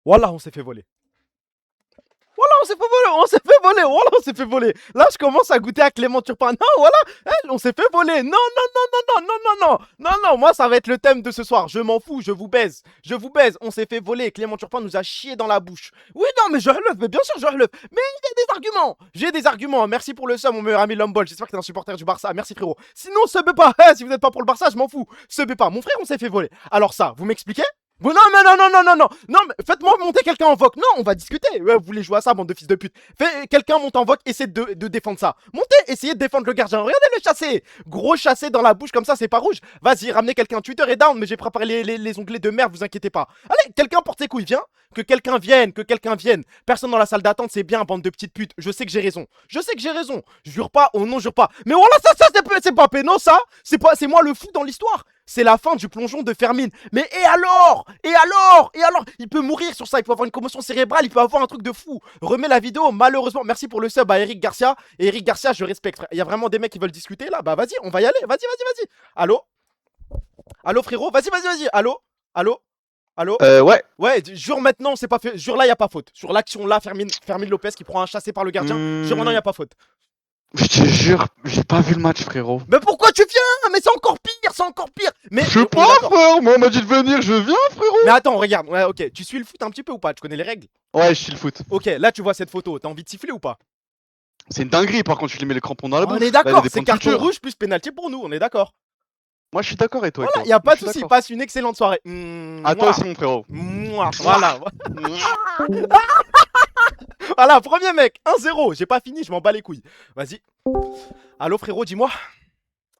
Wallah, on s'est fait voler. Voilà, on s'est fait voler, on s'est fait voler, voilà, on s'est fait voler. Là, je commence à goûter à Clément Turpin. Non, voilà, on s'est fait voler. Non, non, non, non, non, non, non, non, non, non, moi, ça va être le thème de ce soir. Je m'en fous, je vous baise. Je vous baise, on s'est fait voler. Clément Turpin nous a chié dans la bouche. Oui, non, mais je relève, mais bien sûr, je relève. Mais j'ai des arguments. J'ai des arguments. Merci pour le sub, mon meilleur ami Lombol. J'espère que t'es un supporter du Barça. Merci, frérot. Sinon, subez pas. Si vous n'êtes pas pour le Barça, je m'en fous. Subez pas. Mon frère, on s'est fait voler. Alors, ça, vous m'expliquez? Bon, non, mais non, non, non, non, non, non, mais faites-moi monter quelqu'un en voc. Non, on va discuter. Ouais, vous voulez jouer à ça, bande de fils de pute. Quelqu'un monte en voc, essayez de défendre ça. Montez, essayez de défendre le gardien. Regardez le chassé. Gros chassé dans la bouche comme ça, c'est pas rouge. Vas-y, ramenez quelqu'un. Twitter est down, mais j'ai préparé les onglets de merde, vous inquiétez pas. Allez, quelqu'un porte ses couilles, viens. Que quelqu'un vienne, que quelqu'un vienne. Personne dans la salle d'attente, c'est bien, bande de petites putes. Je sais que j'ai raison. Je sais que j'ai raison. Jure pas, oh non, jure pas. Mais voilà, ça, c'est pas péno, ça. C'est moi le fou dans l'histoire. C'est la fin du plongeon de Fermine. Mais et alors? Et alors? Et alors? Il peut mourir sur ça, il peut avoir une commotion cérébrale, il peut avoir un truc de fou. Remets la vidéo, malheureusement. Merci pour le sub à Eric Garcia. Et Eric Garcia, je respecte. Il y a vraiment des mecs qui veulent discuter là. Bah vas-y, on va y aller. Vas-y, vas-y, vas-y. Allô? Allô, frérot? Vas-y, vas-y, vas-y. Allô? Allô? Allô? Ouais. Ouais, jure maintenant, c'est pas fait. Jure là, y a pas faute. Sur l'action là, Fermine Lopez qui prend un chassé par le gardien. Jure maintenant, y a pas faute. Je te jure, j'ai pas vu le match, frérot. Mais pourquoi tu viens? Mais c'est encore pire, c'est encore pire. Mais Je sais pas, frère. Moi, on m'a dit de venir, je viens, frérot. Mais attends, regarde. Ouais, ok. Tu suis le foot un petit peu ou pas? Tu connais les règles? Ouais, je suis le foot. Ok, là, tu vois cette photo. T'as envie de siffler ou pas? C'est une dinguerie, par contre, tu lui mets les crampons dans la bouche. On est d'accord. C'est carton rouge plus pénalty pour nous. On est d'accord. Moi, je suis d'accord et toi. Voilà, y a pas de soucis. Passe une excellente soirée. À toi aussi, mon frérot. Voilà. Voilà, premier mec. 1-0. J'ai pas fini, je m'en bats les couilles. Vas-y. Allô, frérot, dis-moi.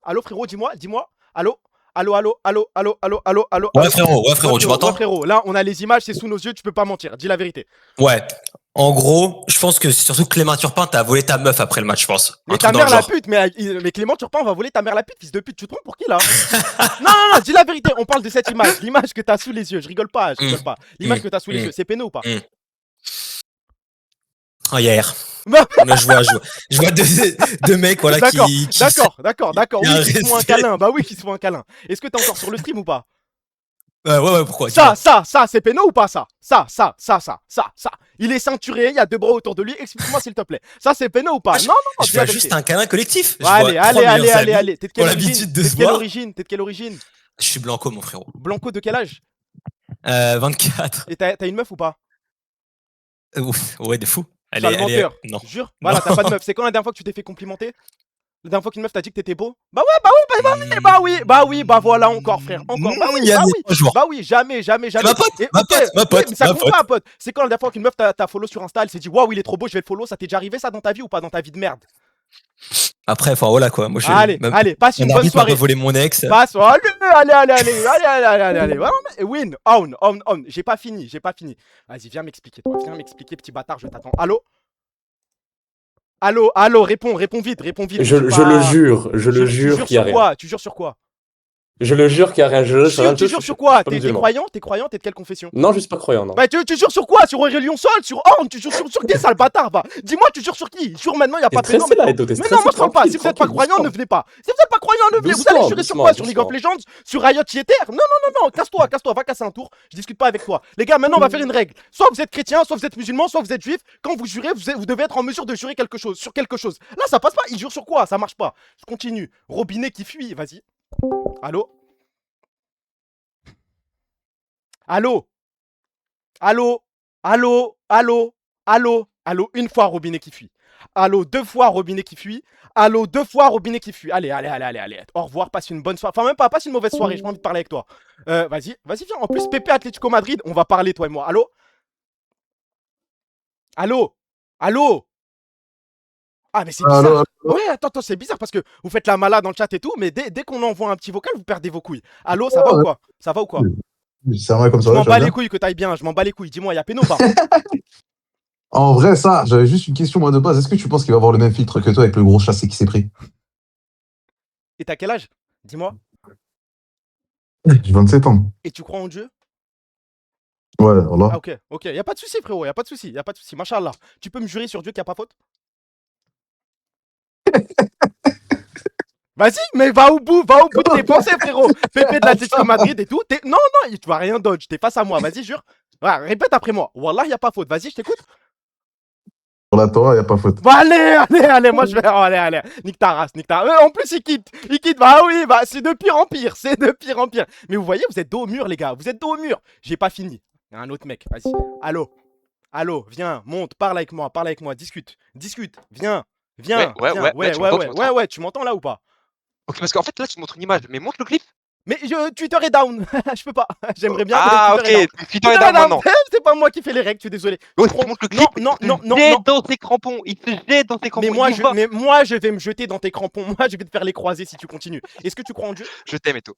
Allô, frérot, dis-moi. Dis-moi. Allô? Allô, allô, allô, allô, allô, allô, allô. Ouais, frérot, tu m'entends? Ouais, frérot, là, on a les images, c'est sous nos yeux, tu peux pas mentir. Dis la vérité. Ouais. En gros, je pense que c'est surtout Clément Turpin, t'as volé ta meuf après le match, je pense. Mais ta mère la pute, mais Clément Turpin va voler ta mère la pute, fils de pute. Tu te trompes pour qui là? Non, non, non, dis la vérité, on parle de cette image. L'image que t'as sous les yeux, je rigole pas, je rigole pas. L'image que t'as sous les yeux, c'est péno ou pas? Oh, hier. Là, je vois deux mecs, voilà, d'accord, qui... D'accord. Oui, qui se font un câlin. Bah oui, qui se font un câlin. Est-ce que t'es encore sur le stream ou pas? Ouais, pourquoi? Ça, c'est péno ou pas ça? Ça. Il est ceinturé, il y a deux bras autour de lui. Explique-moi s'il te plaît. Ça, c'est péno ou pas? Non, je vois juste un câlin collectif. Allez. T'es de quelle l'habitude de se voir. T'es de quelle origine? Je suis Blanco, mon frérot. Blanco de quel âge? 24. Et t'as une meuf ou pas? Ouais, de fou. Sale menteur. Non. Jure. Voilà, t'as pas de meuf. C'est quand la dernière fois que tu t'es fait complimenter? La dernière fois qu'une meuf t'a dit que t'étais beau? Bah oui, bah voilà, encore frère, encore. Bah oui, jamais. Ma pote, mais ça compte pas, pote. C'est quand la dernière fois qu'une meuf t'a follow sur Insta, elle s'est dit waouh, il est trop beau, je vais le follow. Ça t'est déjà arrivé ça dans ta vie ou pas, dans ta vie de merde? Après, enfin voilà quoi. Moi, allez, passe une bonne soirée. Voler mon ex. Passe, allez. Voilà, win, on. J'ai pas fini. Vas-y, viens m'expliquer, toi. Viens m'expliquer, petit bâtard, je t'attends. Allô, réponds vite. Je le jure qu'il y a rien. Tu jures sur quoi? Je le jure qu'il y a rien. Tu jures sur quoi? T'es croyant? T'es de quelle confession? Non, je suis pas croyant, non. Bah tu jures sur quoi? Sur Aurélien Sol? Sur Horn? Tu jures sur qui, sale bâtard, va? Dis-moi, tu jures sur qui? Jure maintenant, y a pas de péno. Mais non, moi je parle pas. Si vous êtes pas croyant, ne venez pas. Si vous êtes pas croyant, ne venez. Vous allez jurer sur quoi? Sur League of Legends? Sur Riot Theater? Non, casse-toi, va casser un tour. Je discute pas avec toi. Les gars, maintenant on va faire une règle. Soit vous êtes chrétien, soit vous êtes musulman, soit vous êtes juif. Quand vous jurez, vous devez être en mesure de jurer quelque chose. Sur quelque chose. Là, ça passe pas. Il jure sur quoi? Ça marche pas. Je continue. Robinet qui fuit, vas-y. Allô, une fois robinet qui fuit. Allô, deux fois robinet qui fuit. Allô, deux fois robinet qui fuit. Allez. Au revoir, passe une bonne soirée. Enfin, même pas, passe une mauvaise soirée. J'ai pas envie de parler avec toi. Vas-y, viens. En plus, Pépé Atlético Madrid, on va parler, toi et moi. Allô. Ah, mais c'est bizarre. Ouais, attends, c'est bizarre parce que vous faites la malade dans le chat et tout, mais dès qu'on envoie un petit vocal, vous perdez vos couilles. Allô, ça va ou quoi? C'est vrai comme ça. Je m'en bats les couilles que t'ailles bien, je m'en bats les couilles. Dis-moi, y'a péno ou pas? En vrai, ça, j'avais juste une question, moi, de base. Est-ce que tu penses qu'il va avoir le même filtre que toi avec le gros chassé qui s'est pris? Et t'as quel âge? Dis-moi. J'ai 27 ans. Et tu crois en Dieu? Ouais, voilà. Ah, ok. Y'a pas de souci, frérot, y'a pas de souci. Machallah. Tu peux me jurer sur Dieu qu'il n'y a pas faute? Vas-y, mais va au bout de tes pensées, frérot. Pépé de l'Atlético Madrid et tout. Non, tu vas rien dodge. T'es face à moi. Vas-y, jure. Ouais, répète après moi. Wallah, y a pas faute. Vas-y, je t'écoute. Pour la Torah, il n'y a pas faute. Bah allez, moi je vais... Oh, allez. Nique ta race, nique ta race. En plus, il quitte. Bah oui, bah c'est de pire en pire. C'est de pire en pire. Mais vous voyez, vous êtes dos au mur, les gars. Vous êtes dos au mur. J'ai pas fini. Y a un autre mec, vas-y. Allô, viens, monte, parle avec moi, discute, viens, ouais, tu m'entends là ou pas? Ok, parce qu'en fait, là, tu montres une image, mais montre le clip. Mais Twitter est down, je peux pas, j'aimerais bien. Ah, ok, Twitter Twitter est down maintenant. C'est pas moi qui fais les règles, je suis désolé. Ouais, tu montres le clip. Non. Dans ses crampons, il se jette dans ses crampons. Mais moi, je vais me jeter dans tes crampons, moi, je vais te faire les croiser si tu continues. Est-ce que tu crois en Dieu? Je t'aime et tout.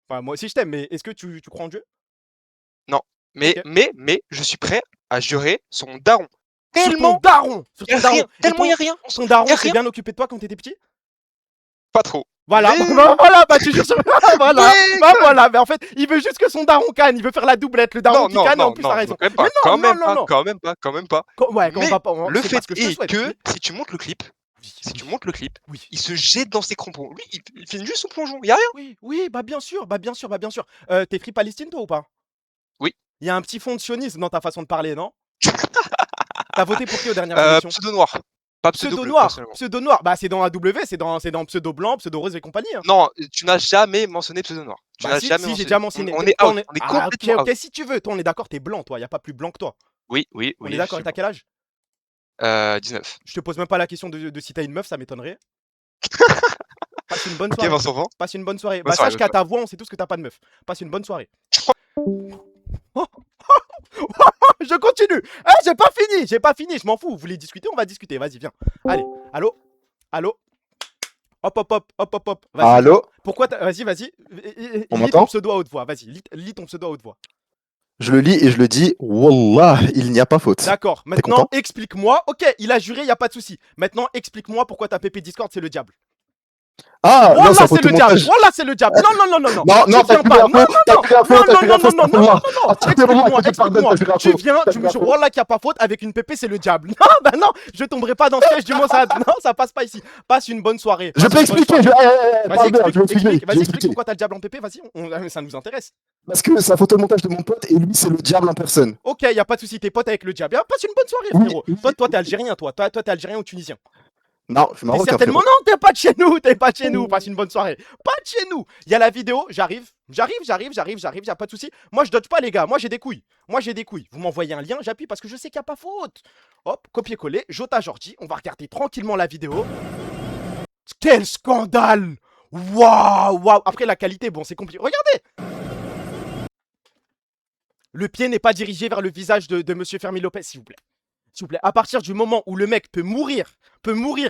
Enfin, moi aussi je t'aime, mais est-ce que tu crois en Dieu? Non, mais je suis prêt à jurer son daron. Tellement daron. Tellement y a rien. Son daron s'est bien occupé de toi quand t'étais petit? Pas trop. Voilà, bah tu jures sur... voilà, mais en fait, il veut juste que son daron canne, il veut faire la doublette, le daron qui canne, en plus, t'as raison. Quand même pas. Ouais, quand on va pas... Le fait est que, si tu montes le clip, il se jette dans ses crampons. Lui, il fait juste son plongeon, y a rien. Oui, bah bien sûr. T'es Free Palestine, toi, ou pas? Oui. Il y a un petit fond de sionisme dans ta façon de parler, non? T'as voté pour qui aux dernières élections? Pseudo noir. Pas pseudo noir. Pseudo noir. Bah c'est dans AW, c'est dans pseudo blanc, pseudo rose et compagnie. Hein. Non, tu n'as jamais mentionné pseudo noir. Si, j'ai déjà mentionné. On est complètement ok, si tu veux. Toi, on est d'accord, t'es blanc, toi. Y a pas plus blanc que toi. Oui. On est d'accord, et t'as quel âge? 19. Je te pose même pas la question de si t'as une meuf, ça m'étonnerait. Passe une bonne Ok, soirée. Vincent. Passe une bonne soirée. Bonne Bah soirée, sache qu'à ta voix, on sait tous que t'as pas de meuf. Passe une bonne soirée. Je continue. J'ai pas fini, je m'en fous. Vous voulez discuter, on va discuter. Vas-y, viens. Allez, allô. Hop. Vas-y. Allô. Pourquoi vas-y. On lis m'entend? ton pseudo à haute voix. Vas-y, lis ton pseudo à haute voix. Je le lis et je le dis, Wallah, il n'y a pas faute. D'accord. Maintenant, explique-moi. Ok, il a juré, y a pas de souci. Maintenant, explique-moi pourquoi ta PP Discord c'est le diable. Ah, Voilà, non, c'est c'est le diable. Voilà, c'est le diable. Non. Non, t'as plus l'info, t'as plus l'info, Non. Tu viens, tu me jures, voilà qu'il n'y a pas faute, avec une pépé, c'est le diable. Non, bah non, je tomberai pas dans ce piège du Mossad. Non, ça passe pas ici. Passe une bonne soirée. Je peux expliquer, Vas-y, explique pourquoi t'as le diable en pépé, vas-y, ça nous intéresse. Parce que c'est un photomontage de mon pote et lui, c'est le diable en personne. Ok, y a pas de souci, t'es pote avec le diable. Passe une bonne soirée, frérot. Toi, t'es algérien, toi. Toi, t'es algérien ou tunisien? Non, je suis marocain. Certainement non, t'es pas de chez nous, Passe une bonne soirée. Pas de chez nous. Il y a la vidéo, j'arrive, y a pas de souci. Moi je dodge pas les gars, moi j'ai des couilles. Vous m'envoyez un lien, j'appuie parce que je sais qu'il y a pas faute. Hop, copier-coller, Jota Jordi, on va regarder tranquillement la vidéo. Quel scandale. Waouh. Après la qualité, bon, c'est compliqué. Regardez. Le pied n'est pas dirigé vers le visage de monsieur Fermi Lopez, s'il vous plaît. À partir du moment où le mec peut mourir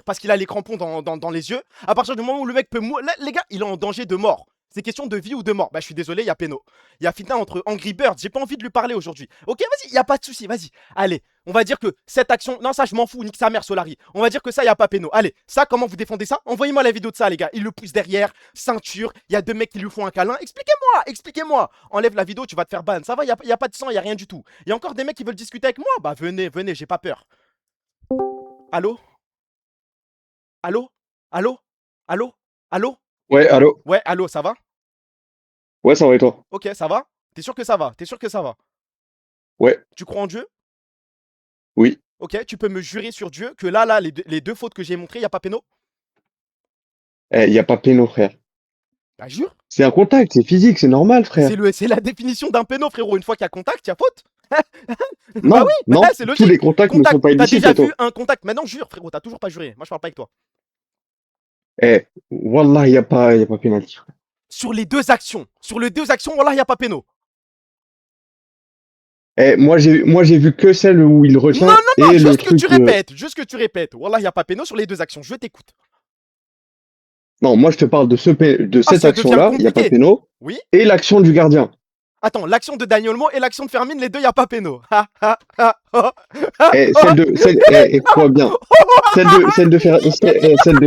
parce qu'il a les crampons dans les yeux, à partir du moment où le mec peut mourir, les gars, il est en danger de mort. C'est question de vie ou de mort. Bah, je suis désolé, il y a Péno. Il y a Fita entre Angry Birds, j'ai pas envie de lui parler aujourd'hui. Ok, vas-y, y a pas de souci, vas-y. Allez, on va dire que cette action. Non, ça, je m'en fous, nique sa mère, Solari. On va dire que ça, y a pas Péno. Allez, ça, comment vous défendez ça? Envoyez-moi la vidéo de ça, les gars. Il le pousse derrière, ceinture. Il y a deux mecs qui lui font un câlin. Expliquez-moi. Enlève la vidéo, tu vas te faire ban. Ça va, y a pas de sang, y a rien du tout. Il y a encore des mecs qui veulent discuter avec moi. Bah, venez, j'ai pas peur. Allô? Ouais, allô? Ouais, allô, ça va? Ouais, ça va et toi? Ok, ça va? T'es sûr que ça va? Ouais. Tu crois en Dieu? Oui. Ok, tu peux me jurer sur Dieu que là, les deux fautes que j'ai montrées, y a pas péno? Y a pas péno, frère. Bah, jure. C'est un contact, c'est physique, c'est normal, frère. C'est la définition d'un péno, frérot. Une fois qu'il y a contact, y a faute. Non, bah oui, non, c'est logique. tous les contacts ne sont pas T'as illicites, déjà toi. vu un contact? Maintenant, jure, frérot, t'as toujours pas juré. Moi, je parle pas avec toi. Wallah, y a pas pénalty. Sur les deux actions, wallah, y a pas péno. Moi j'ai vu que celle où il retient. Non, et juste que tu répètes. Wallah, y a pas péno sur les deux actions. Je t'écoute. Non, moi je te parle de cette action-là, il y a pas péno. Oui. Et l'action du gardien. Attends, l'action de Daniel Olmo et l'action de Fermine, les deux, y a pas péno. Écoute bien. Celle de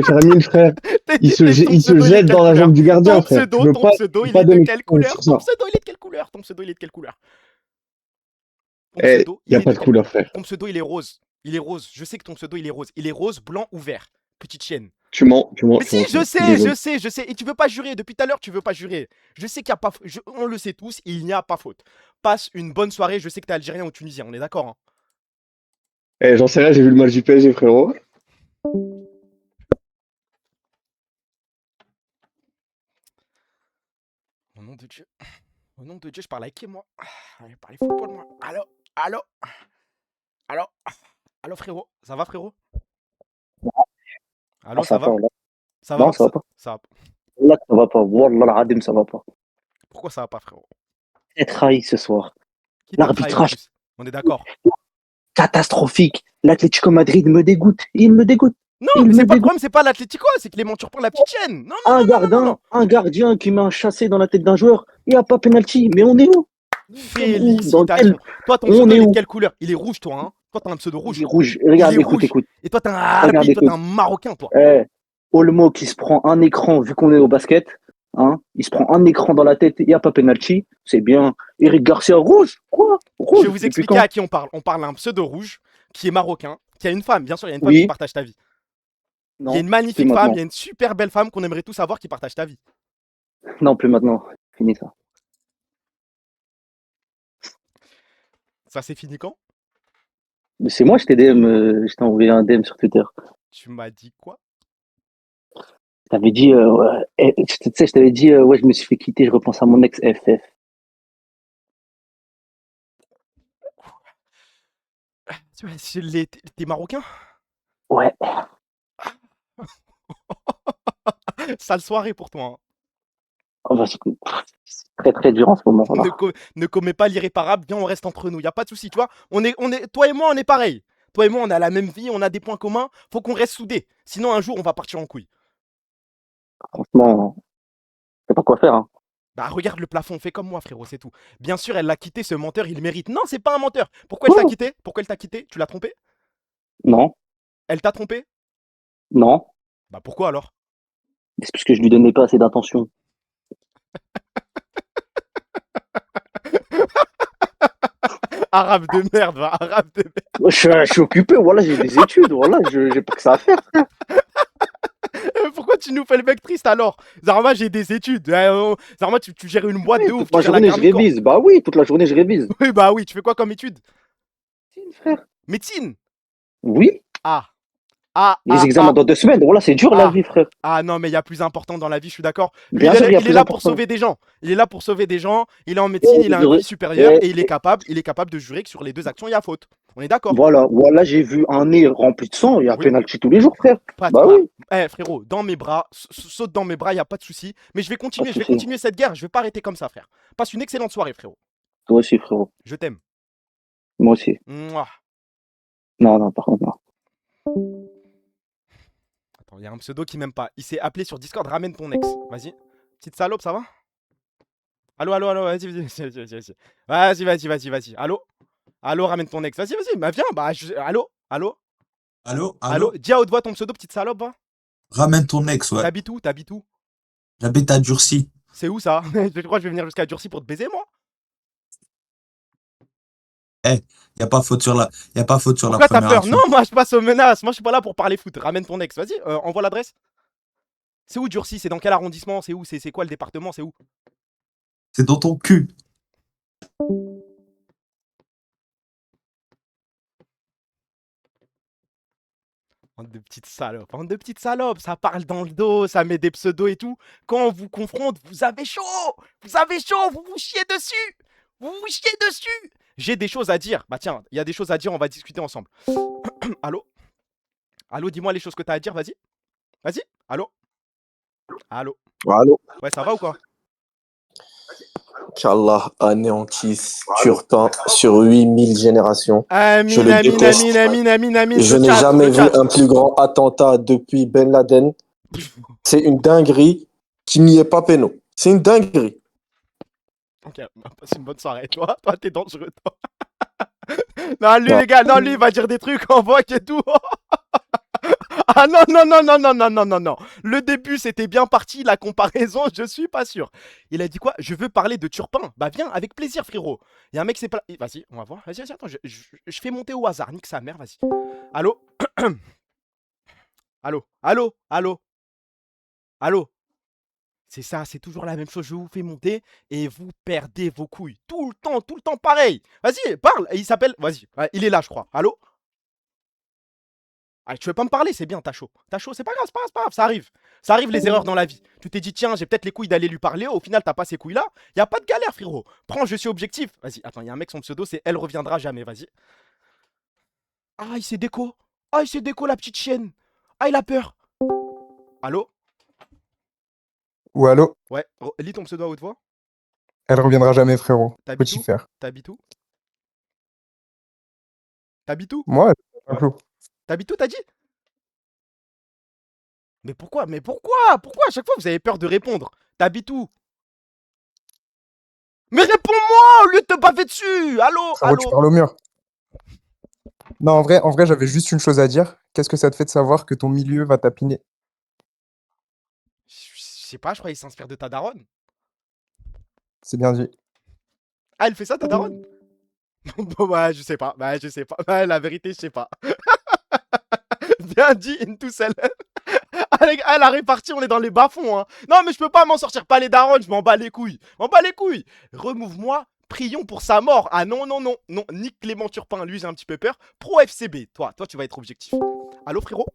Fermine, frère. Il se jette dans la jambe du gardien, frère. Ton pseudo, il est de quelle couleur? Ton pseudo, il est de quelle couleur? Y a pas de couleur, frère. Ton pseudo, il est rose. Je sais que ton pseudo, il est rose. Il est rose, blanc ou vert. Petite chienne. Tu mens, tu mens. Mais tu mens, si, je sais, désolé. je sais. Et tu veux pas jurer. Depuis tout à l'heure, tu veux pas jurer. Je sais qu'il n'y a pas. On le sait tous, il n'y a pas faute. Passe une bonne soirée. Je sais que t'es algérien ou tunisien. On est d'accord, hein. Eh, j'en sais rien, j'ai vu le match du PSG, frérot. Au nom de Dieu. Au nom de Dieu, je parle avec qui, moi? Je parle football, moi. Allô? Allô? Allô? Allô, frérot? Ça va, frérot? Allô, ça va? Là. Ça va? Non, ça va pas. Ça va. Là, ça va pas. Wallah, al-Adim, ça va pas. Pourquoi ça va pas, frérot? T'es trahi ce soir. Qui t'a trahi, en L'arbitrage plus? On est d'accord. catastrophique. L'Atlético Madrid me dégoûte. Il me dégoûte. Non, Il mais me c'est pas le dégoûte. problème, c'est pas l'Atlético, c'est Clément Turpin, la petite chienne. Non, non, Un non, non, non, non, non. gardien qui met un chassé dans la tête d'un joueur. Il n'y a pas penalty. Mais on est où? Félicitations. Toi, ton pseudo, il est de quelle couleur? Il est rouge, toi, hein? Toi, t'as un pseudo rouge. Il est rouge. Regarde, Il est écoute, rouge. écoute. Et toi, t'es un Regarde, arabe, toi, écoute. t'es un Marocain, toi. Eh, Olmo qui se prend un écran, vu qu'on est au basket. Hein, il se prend un écran dans la tête. Il n'y a pas penalty. C'est bien. Eric Garcia, rouge. Quoi? Rouge. Je vais vous expliquer à qui on parle. On parle à un pseudo rouge qui est marocain, qui a une femme. Bien sûr, il y a une femme qui partage ta vie. Non, il y a une magnifique plus femme, maintenant. il y a une super belle femme qu'on aimerait tous savoir qui partage ta vie. Non, plus maintenant. Fini ça. Ça, c'est fini quand? Mais c'est moi, je t'ai DM, je t'ai envoyé un DM sur Twitter. Tu m'as dit quoi? T'avais dit, tu sais, je t'avais dit, ouais, je me suis fait quitter, je repense à mon ex FF. T'es marocain? Ouais. Sale soirée pour toi. Hein. Oh, bah, c'est très très dur en ce moment. Voilà. Ne commets pas l'irréparable, viens, on reste entre nous, y a pas de souci, tu vois. Toi et moi, on est pareil. Toi et moi, on a la même vie, on a des points communs, faut qu'on reste soudés. Sinon, un jour, on va partir en couille. Franchement, je sais pas quoi faire. Hein. Bah, regarde le plafond, fais comme moi, frérot, c'est tout. Bien sûr, elle l'a quitté, ce menteur, il mérite. Non, c'est pas un menteur. Pourquoi elle t'a quitté? Pourquoi elle t'a quitté? Tu l'as trompé? Non. Elle t'a trompé? Non. Bah, pourquoi alors? C'est parce que je lui donnais pas assez d'attention. Arabe de merde, va, arabe de merde. Je suis occupé, voilà, j'ai des études, voilà, j'ai pas que ça à faire. Pourquoi tu nous fais le mec triste alors? Zarma, j'ai des études. Zarma, tu gères une boîte de ouf. Toute la journée, je révise. Bah oui, toute la journée, je révise. Oui, bah oui, tu fais quoi comme étude? Médecine, frère. Médecine? Oui. Les examens dans 2 semaines, voilà, c'est dur la vie, frère. Ah non, mais il y a plus important dans la vie, je suis d'accord. Bien sûr, il y a il est plus là important. pour sauver des gens. Il est là pour sauver des gens. Il est en médecine, il a un QI supérieur et il est capable de jurer que sur les 2 actions, il y a faute. On est d'accord. Voilà, j'ai vu un nez rempli de sang, il y a penalty tous les jours, frère. Bah oui. Frérot, dans mes bras, saute dans mes bras, il n'y a pas de souci. Mais je vais continuer cette guerre, je vais pas arrêter comme ça, frère. Passe une excellente soirée, frérot. Toi aussi, frérot. Je t'aime. Moi aussi. Mouah. Non, par contre, non. Attends, il y a un pseudo qui m'aime pas. Il s'est appelé sur Discord, ramène ton ex. Vas-y. Petite salope, ça va? Allô, vas-y. Vas-y. Allô, ramène ton ex. Vas-y. Bah viens, Allô. Dis à haute voix ton pseudo, petite salope, va. Ramène ton ex, ouais. T'habites où? J'habite à Durcy. C'est où ça? Je crois que je vais venir jusqu'à Durcy pour te baiser, moi. Y a pas faute sur la Pourquoi t'as première peur? action. Non, moi je passe aux menaces. Moi je suis pas là pour parler foot. Ramène ton ex. Vas-y, envoie l'adresse. C'est où Durcy? C'est dans quel arrondissement? C'est où? C'est quoi le département? C'est où? C'est dans ton cul. Bande de petites salopes, ça parle dans le dos, ça met des pseudos et tout. Quand on vous confronte, vous avez chaud, vous vous chiez dessus. J'ai des choses à dire. Bah tiens, il y a des choses à dire, on va discuter ensemble. Allô? Dis-moi les choses que t'as à dire, vas-y. Allô? Allô? Ouais, ça va ou quoi? Qu'Allah anéantisse Turpin sur 8000 générations. Amin. Je n'ai jamais vu un plus grand attentat depuis Ben Laden. C'est une dinguerie qu'il n'y ait pas péno. C'est une dinguerie. Ok, passe une bonne soirée. Toi, t'es dangereux, toi. Non, lui, les gars, lui, il va dire des trucs en voix et tout. Ah non. Le début, c'était bien parti. La comparaison, je suis pas sûr. Il a dit quoi? Je veux parler de Turpin. Bah viens, avec plaisir, frérot. Il y a un mec, c'est pas... Vas-y, on va voir. Vas-y, attends, je fais monter au hasard. Nique sa mère, vas-y. Allô? Allô? Allô? Allô? Allô? C'est ça, c'est toujours la même chose. Je vous fais monter et vous perdez vos couilles. Tout le temps pareil. Vas-y, parle. Il s'appelle. Vas-y, ouais, il est là, je crois. Allô? Ah, tu veux pas me parler? C'est bien, t'as chaud. T'as chaud, c'est pas grave, c'est pas grave, ça arrive. Ça arrive les erreurs dans la vie. Tu t'es dit, tiens, j'ai peut-être les couilles d'aller lui parler. Au final, t'as pas ces couilles-là. Y a pas de galère, frérot. Prends, je suis objectif. Vas-y, attends, y a un mec, son pseudo, c'est Elle reviendra jamais. Vas-y. Ah, il s'est déco. Ah, il s'est déco, la petite chienne. Ah, il a peur. Allô? Ou allô? Ouais, lis ton pseudo à haute voix. Elle reviendra jamais, frérot. T'habites Petit où? fer. T'habites où? T'habites où? Moi, Ouais. T'habites où, t'as dit? Mais pourquoi? Mais pourquoi? Pourquoi à chaque fois vous avez peur de répondre? T'habites où? Mais réponds-moi au lieu de te baver dessus! Allô? frérot, tu Allô? parles au mur. Non, en vrai, j'avais juste une chose à dire. Qu'est-ce que ça te fait de savoir que ton milieu va tapiner? Je sais pas, je crois qu'il s'inspire de ta daronne. C'est bien dit. Ah, elle fait ça, ta daronne? Bon, bah, je sais pas. Bah, je sais pas. Bah, la vérité, je sais pas. Bien dit, une tout seule. Elle a réparti, on est dans les bas-fonds. Hein. Non, mais je peux pas m'en sortir, pas les darons, je m'en bats les couilles. M'en bats les couilles. Remove-moi, prions pour sa mort. Ah non, non, non, non. Nick Clément Turpin, lui, j'ai un petit peu peur. Pro FCB, toi, tu vas être objectif. Allô, frérot?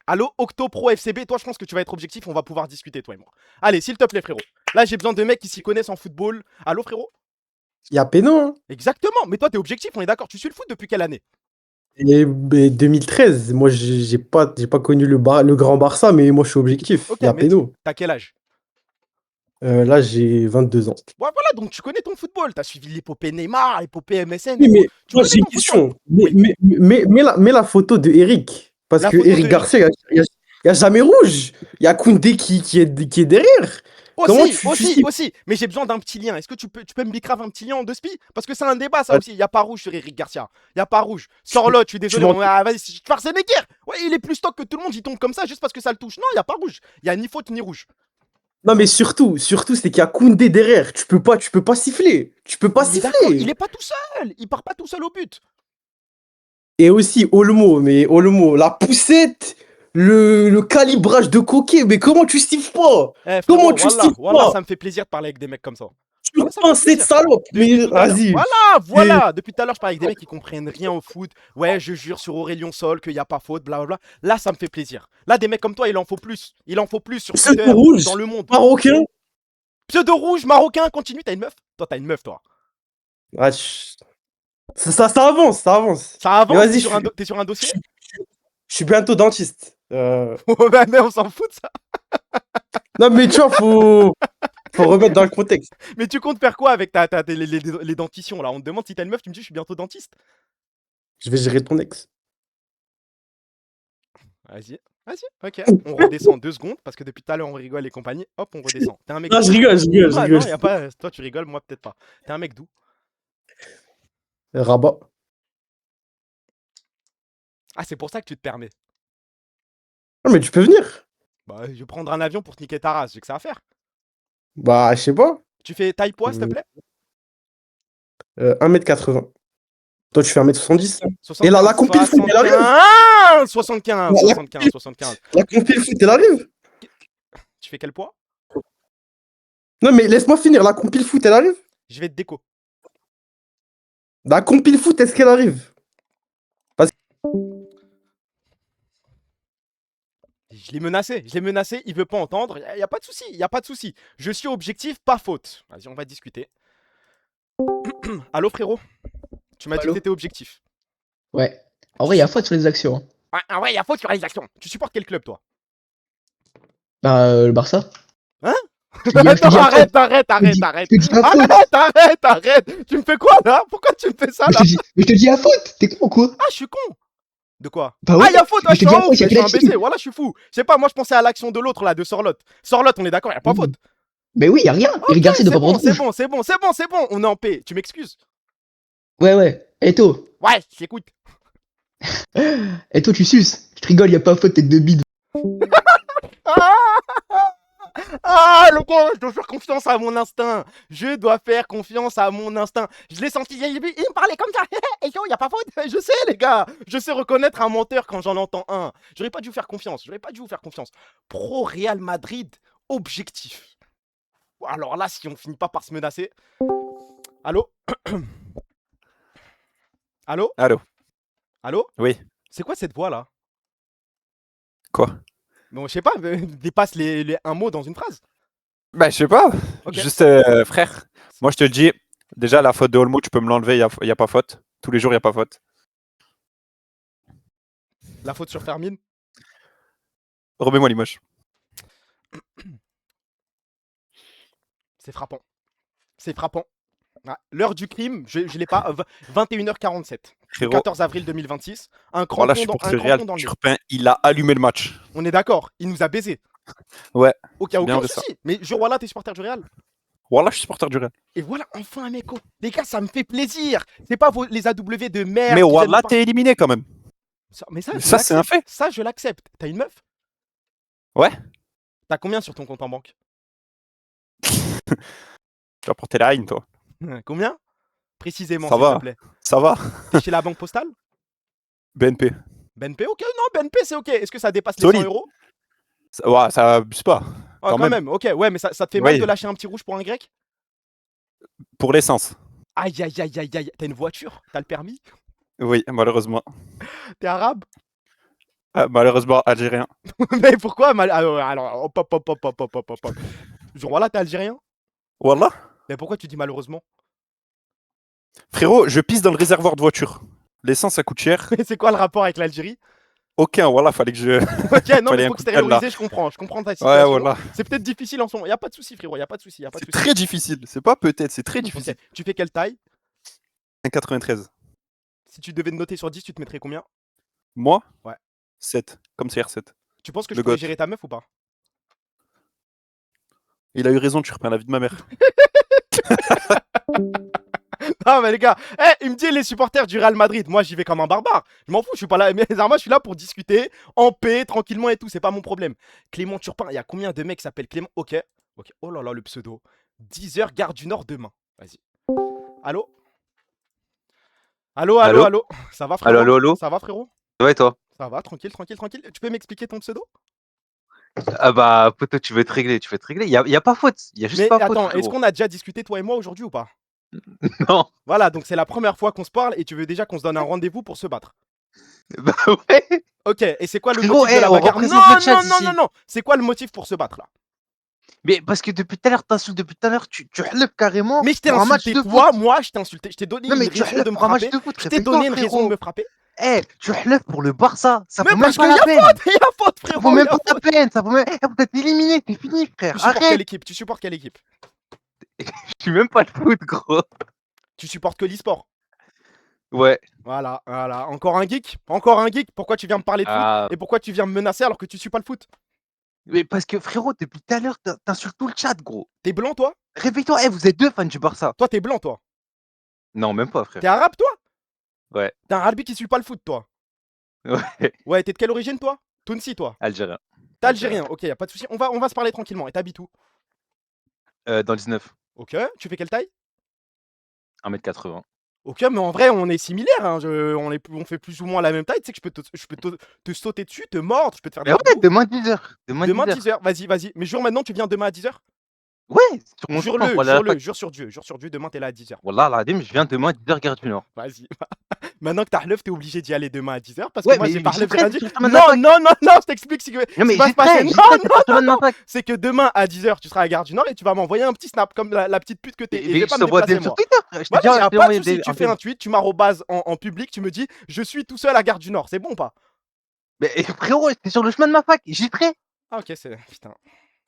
Allô, Octo Pro FCB, toi, je pense que tu vas être objectif, on va pouvoir discuter, toi et moi. Allez, s'il te plaît, frérot. Là, j'ai besoin de mecs qui s'y connaissent en football. Allô, frérot? Il y a Péno, hein. Exactement, mais toi, t'es objectif, on est d'accord. Tu suis le foot depuis quelle année? Et 2013, moi j'ai pas connu le grand Barça, mais moi je suis objectif. Ok, Il y a mais Péno. t'as quel âge? Là j'ai 22 ans. Ouais, voilà, donc tu connais ton football. T'as suivi l'épopée Neymar, l'épopée MSN. Oui, mais Tu moi connais j'ai une ton question. football. Mets la photo de Eric. Parce La que photo Eric de Garcia, il y a jamais rouge. Il y a Koundé qui est derrière. Comment tu Aussi. Mais j'ai besoin d'un petit lien. Est-ce que tu peux me bicrave un petit lien en deux spi? Parce que c'est un débat, ça Ouais. aussi. Il n'y a pas rouge sur Eric Garcia. Il n'y a pas rouge. Sors-le, je suis désolé. Vas-y, je te farce guerre. Ouais, il est plus stock que tout le monde. Il tombe comme ça juste parce que ça le touche. Non, il n'y a pas rouge. Il n'y a ni faute ni rouge. Non, mais surtout, c'est qu'il y a Koundé derrière. Tu peux pas siffler. Tu peux pas Mais d'accord, siffler. il est pas tout seul. Il part pas tout seul au but. Et aussi Olmo, la poussette, le calibrage de coquet. Mais comment tu siffles pas? Eh, frérot, Comment tu siffles voilà, pas? ça me fait plaisir de parler avec des mecs comme ça. Tu pinces cette salope. Mais vas-y. Voilà. Depuis tout à l'heure, je parle avec des mecs qui comprennent rien au foot. Ouais, je jure sur Aurélien Sol qu'il n'y a pas faute, blablabla. Là, ça me fait plaisir. Là, des mecs comme toi, il en faut plus. Il en faut plus sur Twitter, rouge, dans le monde. marocain. Pseudo rouge, marocain, continue, t'as une meuf? Toi, t'as une meuf, toi. Ah, ça avance. Ça avance, Mais vas-y, t'es sur un dossier? Je suis bientôt dentiste. Mais on s'en fout de ça. Non, mais tu vois, faut remettre dans le contexte. Mais tu comptes faire quoi avec les dentitions, là? On te demande si t'as une meuf, tu me dis, je suis bientôt dentiste. Je vais gérer ton ex. Vas-y, ok. On redescend 2 secondes, parce que depuis tout à l'heure, on rigole et compagnie. Hop, on redescend. T'es un mec Non, d'où? je rigole. Ah, non, y a pas... Toi, tu rigoles, moi, peut-être pas. T'es un mec d'où? Rabat. Ah, c'est pour ça que tu te permets. Non, mais tu peux venir. Bah, je vais prendre un avion pour te niquer ta race, j'ai que ça à faire. Bah, je sais pas. Tu fais taille poids, s'il te plaît? 1m80. Toi, tu fais 1m70. 75, Et la compile foot, elle arrive. 75. La compile foot, elle arrive. Tu fais quel poids? Non, mais laisse-moi finir. La compile foot, elle arrive. Je vais te déco. La compile foot, est-ce qu'elle arrive? Je l'ai menacé, il veut pas entendre. Y a pas de souci, Je suis objectif, pas faute. Vas-y, on va discuter. Allô, frérot? Tu m'as dit que t'étais objectif. Ouais. En vrai, il y a faute sur les actions. Hein. Ouais, en vrai, il y a faute sur les actions. Tu supportes quel club, toi? Bah, le Barça. Hein? Non, arrête. Tu me fais quoi, là? Pourquoi tu me fais ça, là? Mais je te dis à faute. T'es con, quoi? Ah, je suis con. De quoi? Bah ouais, ah, y'a faute, je suis un ouf, je suis un pensionnel. BC, voilà, je suis fou. Je sais pas, moi je pensais à l'action de l'autre là, de Sorlotte. Sorlotte, on est d'accord, y'a pas faute. Mais oui, y'a rien. Okay, Eric Garcia doit pas prendre rouge. C'est bon, on est en paix. Tu m'excuses? Ouais. Et toi? Ouais, j'écoute. Et toi, tu suces? Je te rigole, y'a pas faute, t'es de bide. Ah, le con, je dois faire confiance à mon instinct. Je dois faire confiance à mon instinct. Je l'ai senti, il me parlait comme ça. Et yo, y a pas faute. Je sais, les gars. Je sais reconnaître un menteur quand j'en entends un. J'aurais pas dû vous faire confiance. J'aurais pas dû vous faire confiance. Pro Real Madrid, objectif. Alors là, si on finit pas par se menacer. Allô? Allô? Allô? Allô? Oui. C'est quoi cette voix là? Quoi? Bon, je sais pas, dépasse un mot dans une phrase. Bah, je sais pas. Ok. Juste, frère, moi je te le dis, déjà la faute de Olmo, tu peux me l'enlever, y a pas faute. Tous les jours, y a pas faute. La faute sur Fermine. Remets-moi Limoges. C'est frappant. C'est frappant. Ah, l'heure du crime, je l'ai pas. 21h47. Frérot. 14 avril 2026. Un crampon, Voilà, je suis pour le Real. dans le nez. Turpin, il a allumé le match. On est d'accord, il nous a baisé. Ouais. Ok, c'est bien aucun vrai, ça. souci. Mais Juroala, t'es supporter du Real. Voilà, je suis supporter du Real. Et voilà, enfin un méco. Les gars, ça me fait plaisir. C'est pas les AW de merde. Mais qui viennent voilà, nous t'es éliminé quand même. Mais ça, Ça, c'est un fait. Ça, je l'accepte. T'as une meuf? Ouais. T'as combien sur ton compte en banque? Tu vas porter la haine, toi. Combien? Précisément, Ça s'il va. te plaît. Ça va. T'es chez la banque postale? BNP. BNP, ok, non, BNP, c'est ok. Est-ce que ça dépasse les Solide. 100 euros? Ouais, ça abuse pas. Ah, quand même, ok, ouais, mais ça te fait mal de lâcher un petit rouge pour un grec? Pour l'essence. Aïe, aïe, aïe, aïe, aïe. T'as une voiture? T'as le permis? Oui, malheureusement. T'es arabe? Ah, malheureusement, algérien. Mais pourquoi alors, hop, hop, hop, hop, hop, hop, hop, hop. Genre, voilà, t'es algérien? Wallah. Mais pourquoi tu dis malheureusement? Frérot, je pisse dans le réservoir de voiture. L'essence, ça coûte cher. Mais c'est quoi le rapport avec l'Algérie? Aucun, voilà, fallait que je. Ok, non, mais Fallait un faut coup de canne, extérioriser, là. je comprends ta Ouais, situation. voilà. C'est peut-être difficile en ce moment. Y a pas de souci, frérot, y a pas de souci, C'est très difficile. C'est pas peut-être, c'est très difficile. Ok, tu fais quelle taille? 1,93. Si tu devais te noter sur 10, tu te mettrais combien? Moi? Ouais. 7. Comme CR7. Tu penses que Le je pourrais goth. gérer ta meuf ou pas? Il a eu raison, tu reprends la vie de ma mère. Non mais les gars, il me dit les supporters du Real Madrid, moi j'y vais comme un barbare. Je m'en fous, je suis pas là, mais moi je suis là pour discuter en paix, tranquillement et tout, c'est pas mon problème. Clément Turpin, il y a combien de mecs qui s'appellent Clément? Ok, oh là là le pseudo. 10h Gare du Nord demain. Vas-y. Allô? Allô? Ça va frérot? Allô? Ça va frérot? Ça va et toi? Ça va, tranquille. Tu peux m'expliquer ton pseudo? Ah bah, poteau, tu veux te régler. Y a pas faute. Y a juste Mais pas faute. attends, est-ce frérot. qu'on a déjà discuté toi et moi aujourd'hui ou pas? Non. Voilà, donc c'est la première fois qu'on se parle et tu veux déjà qu'on se donne un rendez-vous pour se battre. Bah ouais. Ok, et c'est quoi le Frérot, motif de la on bagarre? représente le chat ici. Non. C'est quoi le motif pour se battre là? Mais parce que depuis tout à l'heure, t'insultes, depuis tout à l'heure, tu hleupes carrément. Mais je t'ai pour un match insulté de toi, foot. moi je t'ai insulté, je t'ai donné Non, mais une tu raison de me hleupes pour un match frapper. de foot. Je t'ai donné une raison de me frapper. Tu hleupes pour le Barça. Ça Mais vaut parce même qu'il pas y la a peine. faute, il y a faute Ça frérot. vaut même il y a pas la faute. peine. Ça vaut même. Vous êtes éliminé, c'est fini, frère. Tu supportes quelle Arrête. équipe? Tu supportes quelle équipe? Je suis même pas le foot, gros. Tu supportes que l'e-sport. Ouais. Voilà. Encore un geek? Pourquoi tu viens me parler de foot? Et pourquoi tu viens me menacer alors que tu suis pas le foot? Mais parce que frérot, depuis tout à l'heure, t'insultes tout le chat, gros. T'es blanc toi? Réveille-toi. Vous êtes deux fans du Barça. Toi t'es blanc toi? Non, même pas, frère. T'es arabe toi? Ouais. T'es un arabe qui suit pas le foot toi? Ouais. Ouais, t'es de quelle origine toi? Tounsi toi? Algérien. T'es algérien, ok, y a pas de souci. On va se parler tranquillement. Et t'habites où? Dans le 19. Ok, tu fais quelle taille? 1m80. Ok, mais en vrai, on est similaires. Hein. On fait plus ou moins la même taille. Tu sais que je peux te sauter dessus, te mordre, je peux te faire des Mais ouais, coups. demain 10h. Demain 10h, vas-y. Mais jure maintenant, tu viens demain à 10h? Ouais, sur mon Jure-le, compte, voilà. jure sur Dieu, demain t'es là à 10h. Wallah, l'Adim, je viens demain à 10h, Gare du Nord. Vas-y. Maintenant que t'as Hleuf, t'es obligé d'y aller demain à 10h parce Ouais, que moi mais j'ai pas j'ai Hleuf, j'ai prêt, rien dit. sur le chemin de Non, l'attaque. non, je t'explique ce qui Non, mais ce qui va j'ai se passer. prêt, Non. C'est que demain à 10h, tu seras à Gare du Nord et tu vas m'envoyer un petit snap comme la petite pute que t'es. Et je vais pas me déplacer moi. sur Twitter, frère. Je t'ai Ouais, déjà y a pas de envoyé souci, des- tu fais un tweet, tu m'arrobases en public, tu me dis je suis tout seul à Gare du Nord, c'est bon ou pas? Mais frérot, c'est sur le chemin de ma fac, j'y serai. Ah ok, c'est... Putain.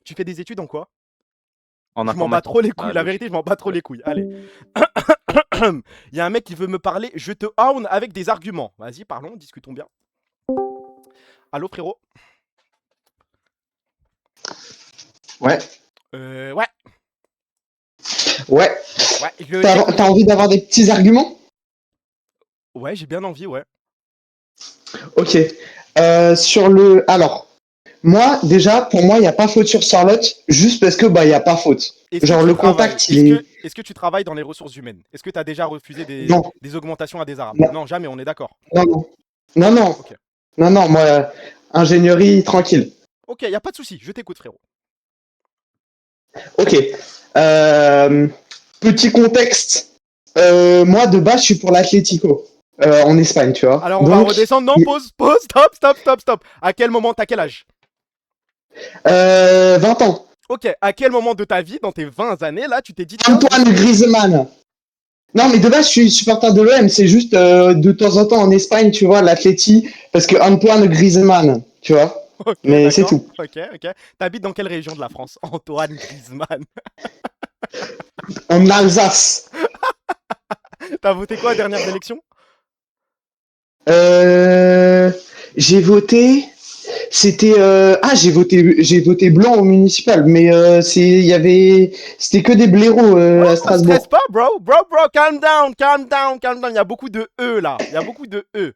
Tu fais des études en quoi? En Je m'en bats informatique. trop les couilles, Ah, la logique. vérité, je m'en bats trop les couilles. Allez. Il y a un mec qui veut me parler, je te own avec des arguments. Vas-y, parlons, discutons bien. Allô, frérot? Ouais. Ouais. Ouais. Ouais, T'as envie d'avoir des petits arguments? ouais, j'ai bien envie, ouais. Ok. Alors, Moi, déjà, pour moi, il n'y a pas faute sur Charlotte, juste parce que, bah, il n'y a pas faute. Genre, le contact, il est. Est-ce que tu travailles dans les ressources humaines? Est-ce que tu as déjà refusé Non. des augmentations à des Arabes? Non. Non, jamais, on est d'accord. Non, non. Non, non. Ok, Non, non, moi, ingénierie, tranquille. ok, y a pas de souci, je t'écoute, frérot. Ok. Petit contexte. Moi, de base, je suis pour l'Atlético. En Espagne, tu vois. Alors, on va redescendre. Non, pause, stop. À quel moment, t'as quel âge? 20 ans. Ok, à quel moment de ta vie, dans tes 20 années, là, tu t'es dit... Antoine Griezmann. Non, mais de base, je suis supporter de l'OM. C'est juste de temps en temps en Espagne, tu vois, l'Atleti. Parce que Antoine Griezmann, tu vois. Ok, mais c'est d'accord. tout. Ok. T'habites dans quelle région de la France? Antoine Griezmann. En Alsace. T'as voté quoi à la dernière élection? J'ai voté. C'était j'ai voté blanc au municipal, mais c'était que des blaireaux à Strasbourg. Stresse pas, bro, calm down. Il y a beaucoup de E là. Il y a beaucoup de E.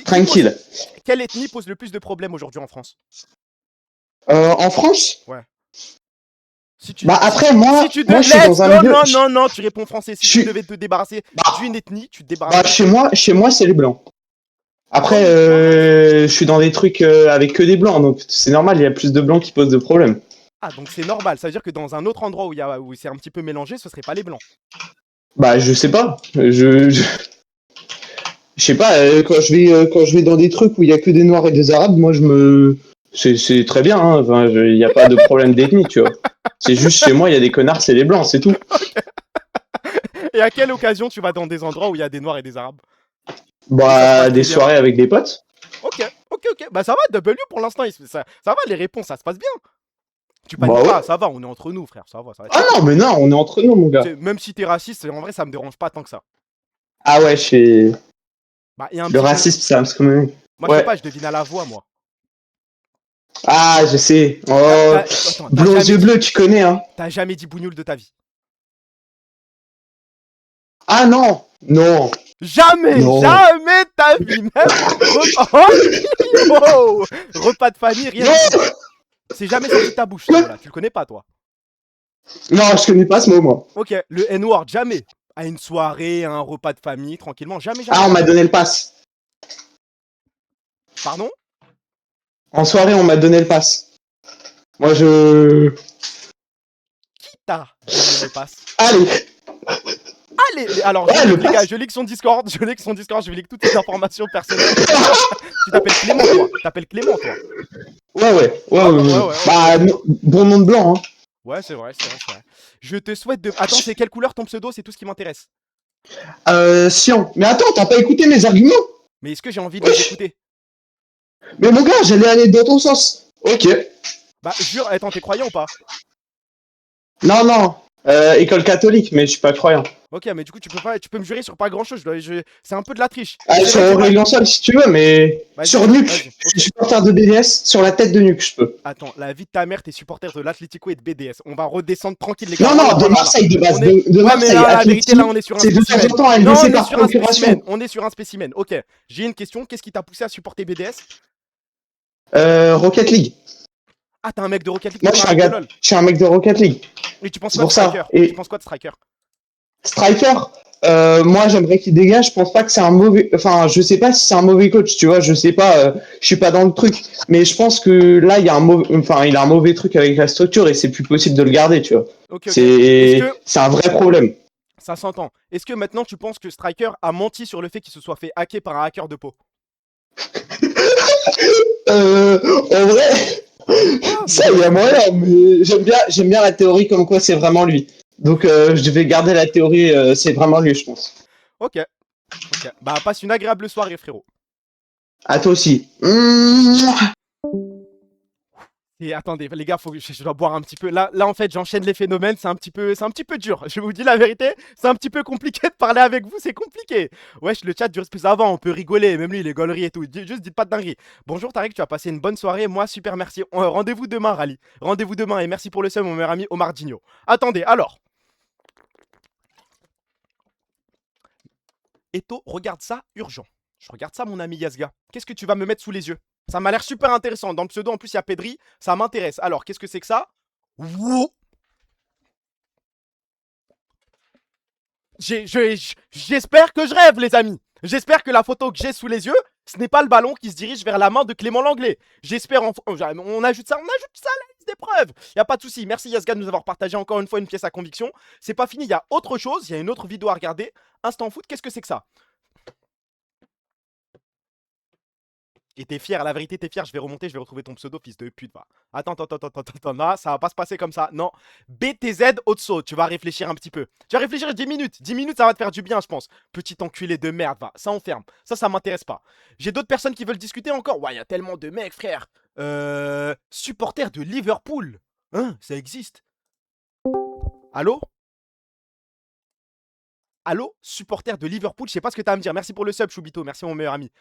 Tranquille. Quelle ethnie pose le plus de problèmes aujourd'hui en France? En France? Ouais. Après, moi, si tu je suis dans un milieu... Non, tu réponds français. Si tu devais te débarrasser d'une ethnie, tu te débarrasses. Chez moi, c'est les blancs. Après, je suis dans des trucs avec que des blancs, donc c'est normal, il y a plus de blancs qui posent de problèmes. Ah, donc c'est normal. Ça veut dire que dans un autre endroit où c'est un petit peu mélangé, ce serait pas les blancs. Bah, je sais pas. Je sais pas, quand je vais dans des trucs où il y a que des noirs et des arabes, moi, c'est très bien, hein. Enfin, il n'y a pas de problème d'ethnie, tu vois. C'est juste chez moi, il y a des connards, c'est les blancs, c'est tout. Et à quelle occasion tu vas dans des endroits où il y a des noirs et des arabes? Bah, des soirées avec des potes. Ok. Bah, ça va, W pour l'instant, ça va, les réponses, ça se passe bien. Tu paniques pas, ça va, on est entre nous, frère, ça va. Ah non, mais non, on est entre nous, mon gars. Même si t'es raciste, en vrai, ça me dérange pas tant que ça. Ah ouais, Bah, y a un le racisme, ça me comme... Moi, je sais pas, je devine à la voix, moi. Ah, je sais. Oh, bleu aux yeux bleus, tu connais, hein. T'as jamais dit bougnoule de ta vie? Ah non. Jamais ta vie, même repas de famille, rien. C'est jamais sorti de ta bouche, là. Tu le connais pas, toi? Non, je connais pas ce mot, moi. Ok, le N-word, jamais. À une soirée, à un repas de famille, tranquillement, jamais. Ah, on m'a donné le pass. Pardon? En soirée, on m'a donné le pass. Moi, Qui t'a donné le pass? Allez, alors, les gars, je lis que son Discord, je vais lire toutes les informations personnelles. Tu t'appelles Clément, toi. Ouais. Bah, bon nom de blanc, hein. Ouais, c'est vrai. Je te souhaite de... Attends, c'est quelle couleur ton pseudo? C'est tout ce qui m'intéresse. Sion. Mais attends, t'as pas écouté mes arguments? Mais est-ce que j'ai envie de les écouter? Mais mon gars, j'allais aller dans ton sens. Ok. Bah, jure, attends, t'es croyant ou pas? Non. École catholique, mais je suis pas croyant. Ok, mais du coup, tu peux me jurer sur pas grand chose. C'est un peu de la triche. Sur Aurélien Sol, si tu veux, mais sur Nuke, je suis supporter de BDS, sur la tête de Nuke, je peux. Attends, la vie de ta mère, t'es supporter de l'Atlético et de BDS. On va redescendre tranquille, les gars. Non, de Marseille de base. De Marseille, mais là, la vérité, là, on est sur un spécimen. On est sur un spécimen. Ok, j'ai une question. Qu'est-ce qui t'a poussé à supporter BDS? Rocket League. Ah, t'es un mec de Rocket League? Moi, je suis un mec de Rocket League. Et tu penses quoi de Striker? Tu penses quoi de Striker? Striker, moi j'aimerais qu'il dégage. Je pense pas que c'est un mauvais. Enfin, je sais pas si c'est un mauvais coach, tu vois. Je sais pas. Je suis pas dans le truc. Mais je pense que là, il y a il a un mauvais truc avec la structure et c'est plus possible de le garder, tu vois. Okay. C'est un vrai problème. Ça s'entend. Est-ce que maintenant tu penses que Striker a menti sur le fait qu'il se soit fait hacker par un hacker de Pau? En vrai, ça il y a moyen. Mais j'aime bien la théorie comme quoi c'est vraiment lui. Donc je vais garder la théorie, c'est vraiment lui, je pense. Ok. Bah passe une agréable soirée, frérot. À toi aussi. Et attendez, les gars, je dois boire un petit peu. Là en fait, j'enchaîne les phénomènes, c'est un petit peu dur. Je vous dis la vérité, c'est un petit peu compliqué de parler avec vous, c'est compliqué. Wesh, le chat dure plus avant, on peut rigoler, même lui, les gauleries et tout. Juste dites pas de dinguerie. Bonjour Tarek, tu as passé une bonne soirée. Moi, super merci. Rendez-vous demain, Rally. Rendez-vous demain et merci pour le seum, mon meilleur ami Omar Digno. Attendez, alors. Eto, regarde ça, urgent. Je regarde ça, mon ami Yazga. Qu'est-ce que tu vas me mettre sous les yeux? Ça m'a l'air super intéressant. Dans le pseudo, en plus, il y a Pedri. Ça m'intéresse. Alors, qu'est-ce que c'est que ça? Wouh. J'espère que je rêve, les amis. J'espère que la photo que j'ai sous les yeux, ce n'est pas le ballon qui se dirige vers la main de Clément Langlais. J'espère on ajoute ça à la liste des preuves. Il n'y a pas de souci. Merci Yazga de nous avoir partagé encore une fois une pièce à conviction. C'est pas fini, il y a autre chose. Il y a une autre vidéo à regarder. Instant foot, qu'est-ce que c'est que ça? Et t'es fier, la vérité, t'es fier. Je vais remonter, je vais retrouver ton pseudo, fils de pute. Va. Attends. Non, ça va pas se passer comme ça. Non. BTZ Otso, tu vas réfléchir un petit peu. Tu vas réfléchir 10 minutes. 10 minutes, ça va te faire du bien, je pense. Petit enculé de merde, va. Ça, on ferme. Ça m'intéresse pas. J'ai d'autres personnes qui veulent discuter encore. Ouais, il y a tellement de mecs, frère. Supporter de Liverpool. Hein, ça existe. Allô? Allô? Supporter de Liverpool, je sais pas ce que t'as à me dire. Merci pour le sub, Choubito. Merci, mon meilleur ami.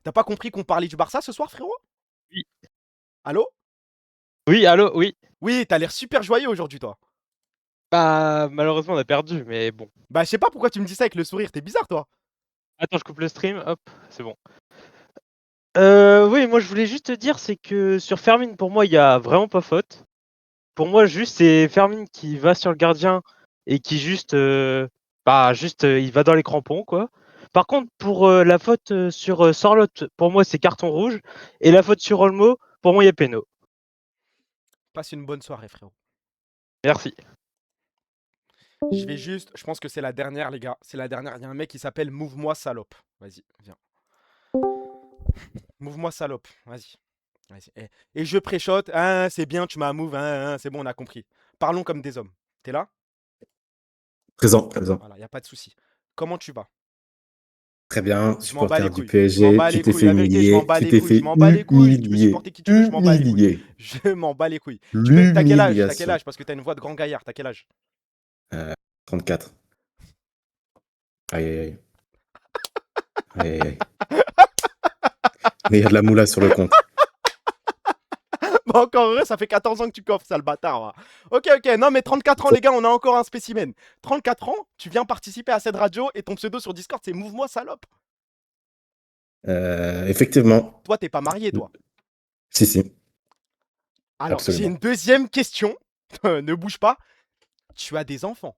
T'as pas compris qu'on parlait du Barça ce soir, frérot? Oui. Allô? Oui, allô, oui. Oui, t'as l'air super joyeux aujourd'hui, toi. Bah, malheureusement, on a perdu, mais bon. Bah, je sais pas pourquoi tu me dis ça avec le sourire, t'es bizarre, toi. Attends, je coupe le stream, hop, c'est bon. Oui, moi, je voulais juste te dire, c'est que sur Fermin, pour moi, il y a vraiment pas faute. Pour moi, juste, c'est Fermin qui va sur le gardien et qui juste, il va dans les crampons, quoi. Par contre, pour la faute sur Sorlot, pour moi, c'est carton rouge. Et la faute sur Olmo, pour moi, il y a péno. Passe une bonne soirée, frérot. Merci. Je pense que c'est la dernière, les gars. C'est la dernière. Il y a un mec qui s'appelle Move-moi salope. Vas-y, viens. Move-moi salope. Vas-y. Et je préchote. Ah, c'est bien, tu m'as move. C'est bon, on a compris. Parlons comme des hommes. T'es là? Présent. Voilà, y a pas de souci. Comment tu vas? Très bien, Je m'en bats les supporter du couilles. Je PSG, m'en bats tu les t'es couilles. fait La vérité, je m'en humilier, bats tu les t'es couilles. Je fait m'en bats les couilles. Tu peux supporter qui tu veux, je m'en bats les couilles. humilier. Je m'en bats les couilles. T'as quel âge? T'as quel âge? Parce que t'as une voix de grand gaillard. T'as quel âge? 34. Aïe, aïe, aïe. Aïe, aïe, aïe. Mais il y a de la moula sur le compte. Bah encore heureux, ça fait 14 ans que tu coffres, sale bâtard. Va. Ok, non mais 34 ans les gars, on a encore un spécimen. 34 ans, tu viens participer à cette radio et ton pseudo sur Discord c'est Move-moi salope. Effectivement. Toi t'es pas marié toi? Si. Alors j'ai Absolument. une deuxième question, ne bouge pas. Tu as des enfants?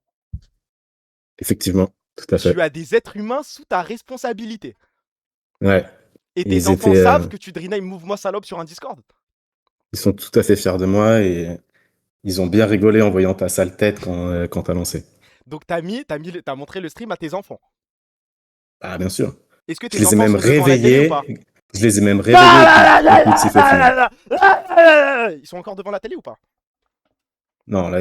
Effectivement, tout à fait. Tu as des êtres humains sous ta responsabilité. Ouais. Et tes Ils enfants étaient, savent que tu drenais Move-moi salope sur un Discord? Ils sont tout à fait fiers de moi et ils ont bien rigolé en voyant ta sale tête quand t'as lancé. Donc t'as montré le stream à tes enfants? Ah, bien sûr. Est-ce que Je tes les ai enfants même sont devant la télé ou réveillés. pas? Je les ai même réveillés. Coup de sifflet final. Ils sont encore devant la télé ou pas? Non, là,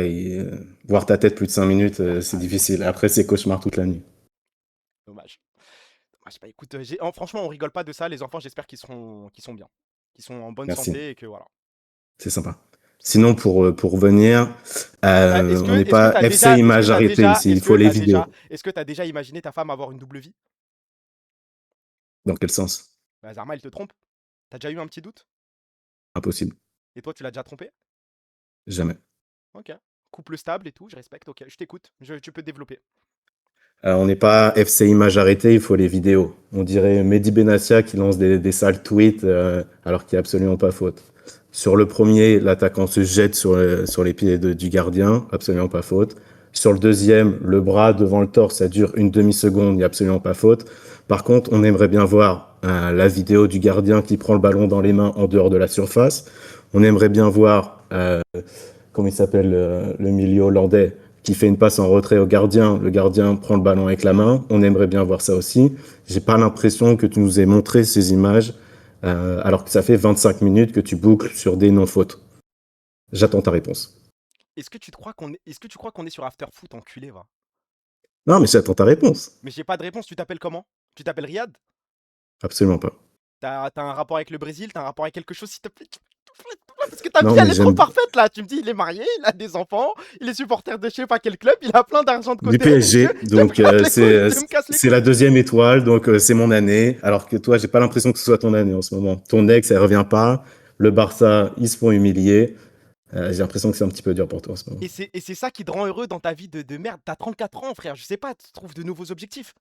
voir ta tête plus de 5 minutes, c'est difficile. Après, c'est cauchemar toute la nuit. Dommage. Bah écoute, franchement, on rigole pas de ça. Les enfants, j'espère qu'ils sont bien. Qu'ils sont en bonne Merci. santé et que voilà. C'est sympa. Sinon, pour revenir, Est-ce que on n'est pas t'as FC image arrêtée ici. Il faut les vidéos. Est-ce que tu as déjà imaginé ta femme avoir une double vie? Dans quel sens? Bah Zarma, elle te trompe. T'as déjà eu un petit doute? Impossible. Et toi, tu l'as déjà trompé? Jamais. Ok. Couple stable et tout, je respecte. Ok, je t'écoute. Tu peux développer. On n'est pas FC image arrêtée, il faut les vidéos. On dirait Mehdi Benassia qui lance des sales tweets alors qu'il n'y a absolument pas faute. Sur le premier, l'attaquant se jette sur les pieds du gardien, absolument pas faute. Sur le deuxième, le bras devant le torse, ça dure une demi-seconde, il n'y a absolument pas faute. Par contre, on aimerait bien voir la vidéo du gardien qui prend le ballon dans les mains en dehors de la surface. On aimerait bien voir, comment il s'appelle, le milieu hollandais, qui fait une passe en retrait au gardien, le gardien prend le ballon avec la main, on aimerait bien voir ça aussi. J'ai pas l'impression que tu nous aies montré ces images, alors que ça fait 25 minutes que tu boucles sur des non-fautes. J'attends ta réponse. Est-ce que tu crois qu'on est sur After Foot, enculé, va? Non, mais j'attends ta réponse. Mais j'ai pas de réponse, tu t'appelles comment? Tu t'appelles Riyad? Absolument pas. T'as un rapport avec le Brésil? T'as un rapport avec quelque chose, s'il te plaît? Parce que ta Non, vie, mais elle est trop j'aime- parfaite, là. Tu me dis, il est marié, il a des enfants, il est supporter de je sais pas quel club, il a plein d'argent de côté. Du PSG, Tu donc me casses les couilles, tu me casses les c'est la deuxième étoile, donc c'est mon année. Alors que toi, j'ai pas l'impression que ce soit ton année en ce moment. Ton ex, elle revient pas. Le Barça, ils se font humilier. J'ai l'impression que c'est un petit peu dur pour toi en ce moment. Et c'est ça qui te rend heureux dans ta vie de merde. T'as 34 ans, frère. Je sais pas, tu trouves de nouveaux objectifs.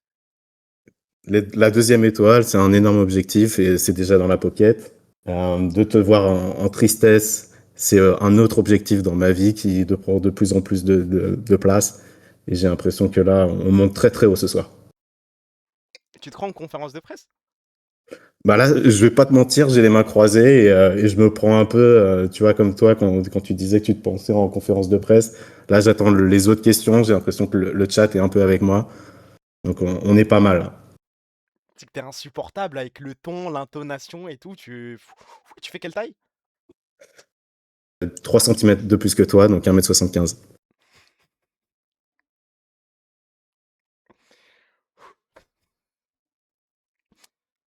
La deuxième étoile, c'est un énorme objectif et c'est déjà dans la pocket. De te voir en tristesse, c'est un autre objectif dans ma vie qui prend de plus en plus de place. Et j'ai l'impression que là, on monte très très haut ce soir. Tu te rends en conférence de presse? Bah là, je vais pas te mentir, j'ai les mains croisées et je me prends un peu, tu vois, comme toi, quand tu disais que tu te pensais en conférence de presse. Là, j'attends les autres questions. J'ai l'impression que le chat est un peu avec moi. Donc, on est pas mal. C'est que t'es insupportable avec le ton, l'intonation et tout. Tu fais quelle taille? 3 cm de plus que toi, donc 1m75.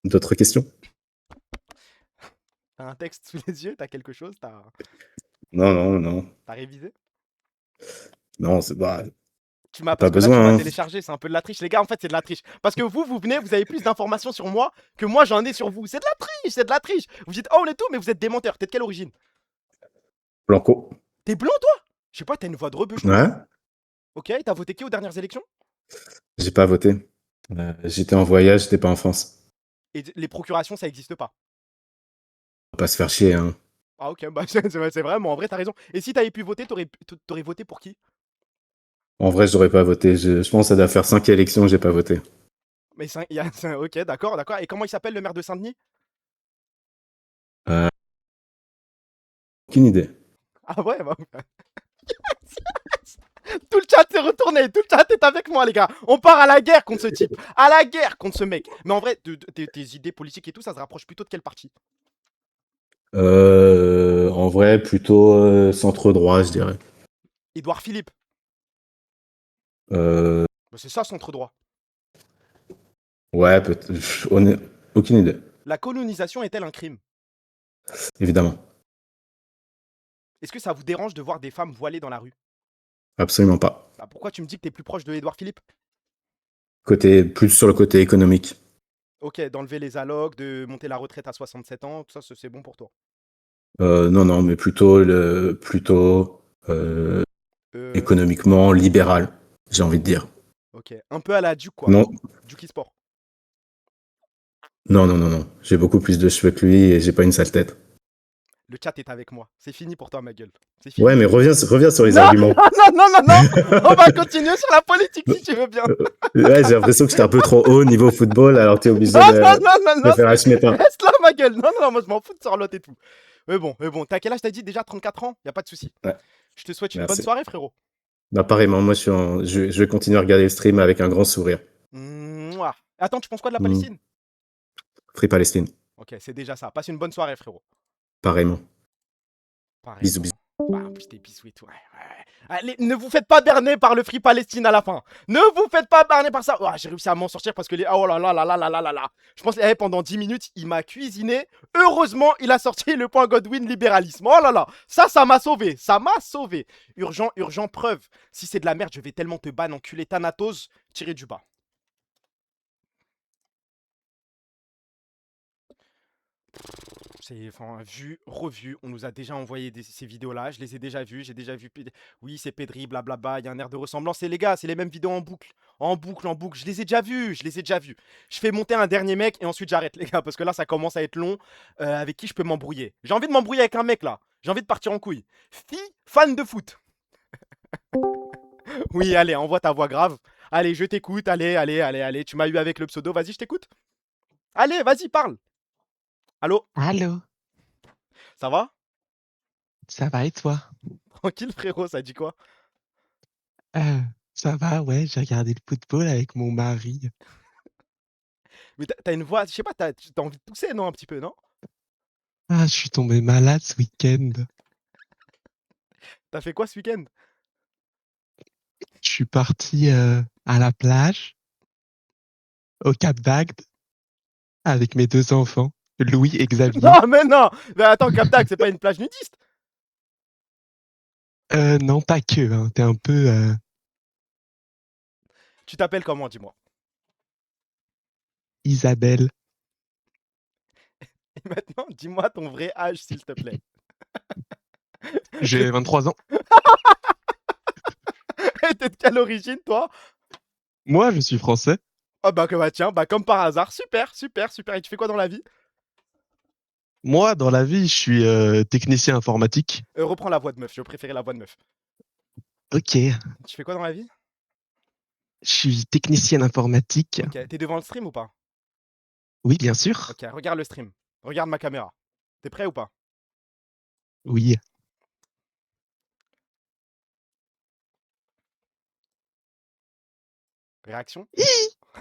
D'autres questions? T'as un texte sous les yeux? T'as quelque chose? Non. T'as révisé? Non, c'est pas. Tu m'as Pas parce que là, tu besoin, m'as hein. téléchargé, c'est un peu de la triche. Les gars, en fait, c'est de la triche. Parce que vous venez, vous avez plus d'informations sur moi que moi j'en ai sur vous. C'est de la triche, c'est de la triche. Vous dites, oh, on est tout, mais vous êtes des menteurs. T'es de quelle origine? Blanco. T'es blanc, toi? Je sais pas, t'as une voix de rebeu. Ouais. Ok, t'as voté qui aux dernières élections? J'ai pas voté. J'étais en voyage, j'étais pas en France. Et les procurations, ça existe pas. On va pas se faire chier, hein. Ah, ok, bah c'est vraiment, en vrai, t'as raison. Et si t'avais pu voter, t'aurais voté pour qui? En vrai, j'aurais pas voté. Je pense que ça doit faire 5 élections que j'ai pas voté. Mais ok, d'accord. Et comment il s'appelle le maire de Saint-Denis? Aucune idée. Ah ouais, bah. Tout le chat s'est retourné, tout le chat est avec moi, les gars. On part à la guerre contre ce type, à la guerre contre ce mec. Mais en vrai, tes idées politiques et tout, ça se rapproche plutôt de quel parti? En vrai, plutôt centre-droit, je dirais. Édouard Philippe. Euh, Bah, c'est ça, centre-droit. ouais, peut-être. Aucune idée. La colonisation est-elle un crime? Évidemment. Est-ce que ça vous dérange de voir des femmes voilées dans la rue? Absolument pas. Bah, pourquoi tu me dis que t'es plus proche de Édouard Philippe? Plus sur le côté économique. Ok, d'enlever les allocs, de monter la retraite à 67 ans, tout ça, c'est bon pour toi. Non, mais plutôt économiquement libéral, j'ai envie de dire. Ok, un peu à la Duke, quoi. Non, Duke e-sport. non. J'ai beaucoup plus de cheveux que lui et j'ai pas une sale tête. Le chat est avec moi. C'est fini pour toi, ma gueule. C'est fini. Ouais, mais reviens sur les Non, arguments. non. On va continuer sur la politique si tu veux bien. Ouais, j'ai l'impression que j'étais un peu trop haut niveau football, alors t'es obligé Non, de faire hache mes pains. reste là, ma gueule. Non, moi je m'en fous de Charlotte et tout. Mais bon, t'as quel âge t'as dit déjà? 34 ans? Y a pas de souci. Ouais. Je te souhaite une Merci. bonne soirée, frérot. Bah, pareillement, moi, je vais continuer à regarder le stream avec un grand sourire. Mouah. Attends, tu penses quoi de la Mm. Palestine? Free Palestine, Ok, c'est déjà ça. Passe une bonne soirée, frérot. pareillement. Pareil. Bisous, bisous. Bah, en plus, des bisous et tout. Ouais. Allez, ne vous faites pas berner par le Free Palestine à la fin. Ne vous faites pas berner par ça. Oh, j'ai réussi à m'en sortir parce que oh là là là là là là là là. Je pense que pendant 10 minutes, il m'a cuisiné. Heureusement, il a sorti le point Godwin libéralisme. Oh là là. Ça m'a sauvé. Ça m'a sauvé. Urgent, preuve. Si c'est de la merde, je vais tellement te ban, enculé Thanatos, tiré du bas. Enfin, vu, revu, on nous a déjà envoyé ces vidéos-là, je les ai déjà vues, j'ai déjà vu, oui c'est Pedri, blablabla, il y a un air de ressemblance, et les gars, c'est les mêmes vidéos en boucle, je les ai déjà vues, Je fais monter un dernier mec, et ensuite j'arrête les gars, parce que là ça commence à être long, avec qui je peux m'embrouiller. J'ai envie de m'embrouiller avec un mec là, j'ai envie de partir en couille. Fille, fan de foot. Oui, allez, envoie ta voix grave. Allez, je t'écoute, allez, tu m'as eu avec le pseudo, vas-y, je t'écoute. Allez, vas-y, parle. Allô? Allô, Ça va? ça va et toi? Tranquille, frérot, ça dit quoi? Ça va, ouais, j'ai regardé le football avec mon mari. Mais t'as une voix, je sais pas, t'as envie de tousser, non, un petit peu, non? Ah, je suis tombé malade ce week-end. T'as fait quoi ce week-end? Je suis parti à la plage, au Cap d'Agde, avec mes 2 enfants, Louis et Xavier. Non, mais non! Mais attends, Cap d'Agde, c'est pas une plage nudiste? Non, pas que, hein, t'es un peu... Tu t'appelles comment, dis-moi? Isabelle. Et maintenant, dis-moi ton vrai âge, s'il te plaît. J'ai 23 ans. Et t'es de quelle origine, toi? Moi, je suis français. Oh bah, tiens, bah comme par hasard. Super, super, super. Et tu fais quoi dans la vie? Moi, dans la vie, je suis technicien informatique. Reprends la voix de meuf, je préférais la voix de meuf. Ok. Tu fais quoi dans la vie? Je suis technicienne informatique. Ok, t'es devant le stream ou pas? Oui, bien sûr. Ok, regarde le stream. Regarde ma caméra. T'es prêt ou pas? Oui. Réaction?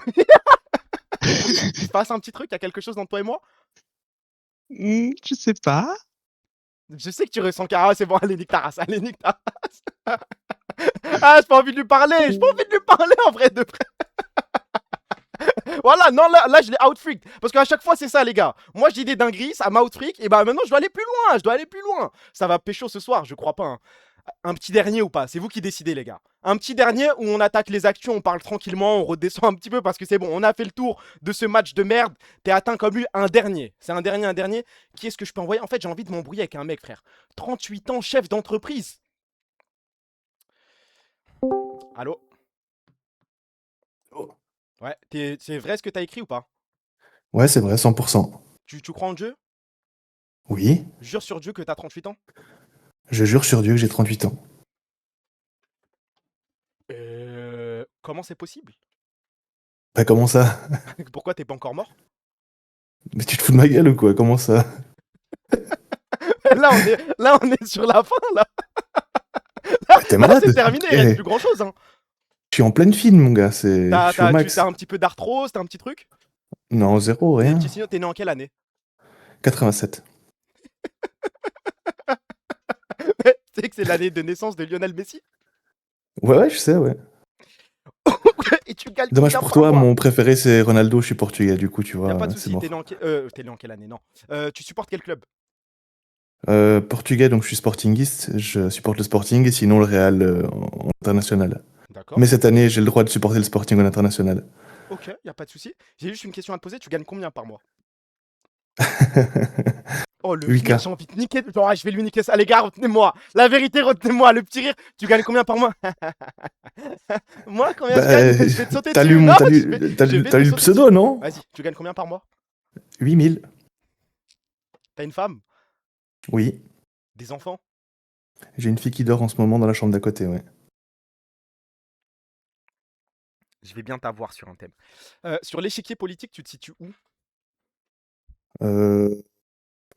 Il se passe un petit truc, il y a quelque chose entre toi et moi? Je sais pas. Je sais que tu ressens car c'est bon, allez, nique ta race, allez, nique ta race. Ah, j'ai pas envie de lui parler, j'ai pas envie de lui parler en vrai de vrai. Voilà, non, là je l'ai outfreak. Parce qu'à chaque fois, c'est ça, les gars. Moi, je dis des dingueries, ça m'outfreak. Et bah maintenant, je dois aller plus loin, je dois aller plus loin. Ça va pécho ce soir, je crois pas. Hein. Un petit dernier ou pas? C'est vous qui décidez, les gars. Un petit dernier où on attaque les actions, on parle tranquillement, on redescend un petit peu parce que c'est bon, on a fait le tour de ce match de merde. T'es atteint comme lui, un dernier. C'est un dernier. Qui est-ce que je peux envoyer? En fait, j'ai envie de m'embrouiller avec un mec, frère. 38 ans, chef d'entreprise. Allô? Ouais, c'est vrai ce que t'as écrit ou pas? Ouais, c'est vrai, 100%. Tu crois en Dieu? Oui, Jure sur Dieu que t'as 38 ans? je jure sur Dieu que j'ai 38 ans. Comment c'est possible? Bah comment ça? Pourquoi t'es pas encore mort? Mais tu te fous de ma gueule ou quoi? Comment ça? là, on est sur la fin, là. T'es Là, malade? c'est terminé, il Eh, reste plus grand chose. Hein. je suis en pleine film, mon gars. Je suis au max. T'as un petit peu d'arthrose, t'as un petit truc? Non, zéro, rien. Petit signaux, t'es né en quelle année? 87. Tu sais que c'est l'année de naissance de Lionel Messi? Ouais, je sais, ouais. Et tu gagnes Dommage combien pour par toi, mois? mon préféré c'est Ronaldo, je suis portugais, du coup, tu Y'a vois, pas de c'est soucis, mort. t'es né en quelle année? Non. Tu supportes quel club? Portugais, donc je suis sportingiste, je supporte le Sporting et sinon le Real en international. D'accord. Mais cette année, j'ai le droit de supporter le Sporting en international. Ok, y'a pas de soucis. J'ai juste une question à te poser, tu gagnes combien par mois? Oh le 8K. rire, j'ai envie de niquer. Oh, je vais lui niquer ça, les gars, retenez-moi. La vérité, retenez-moi. Le petit rire, tu gagnes combien par mois? Moi, combien je gagne? Je vais te sauter T'as dessus. lu, Non, t'as je lu, vais- t'as je lu- vais t'as te lu le sauter pseudo, dessus. non? Vas-y, tu gagnes combien par mois? 8000. T'as une femme? Oui. Des enfants? J'ai une fille qui dort en ce moment dans la chambre d'à côté, ouais. Je vais bien t'avoir sur un thème. Sur l'échiquier politique, tu te situes où?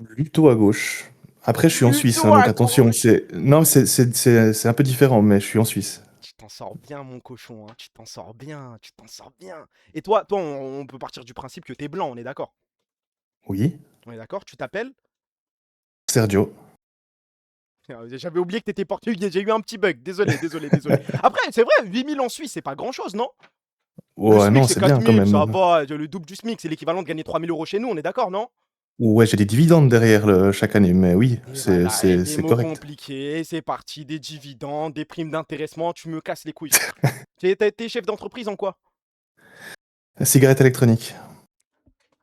Plutôt à gauche. Après, je suis en Suisse, hein, Plutôt donc à attention. gauche. Non, c'est un peu différent, mais je suis en Suisse. Tu t'en sors bien, mon cochon. Hein. Tu t'en sors bien. Tu t'en sors bien. Et toi, on peut partir du principe que t'es blanc, on est d'accord? Oui. On est d'accord? Tu t'appelles? Sergio. J'avais oublié que t'étais portugais. J'ai eu un petit bug. Désolé. Après, c'est vrai, 8000 en Suisse, c'est pas grand chose, non? Le Ouais, SMIC, non, c'est c'est bien quand 4000, ça même. va. Le double du SMIC, c'est l'équivalent de gagner 3000 € chez nous, on est d'accord, non? Ouais, j'ai des dividendes derrière chaque année, mais oui, Et c'est voilà, et des c'est mots correct. compliqués, c'est parti, des dividendes, des primes d'intéressement, tu me casses les couilles. T'es chef d'entreprise en quoi? Cigarette électronique.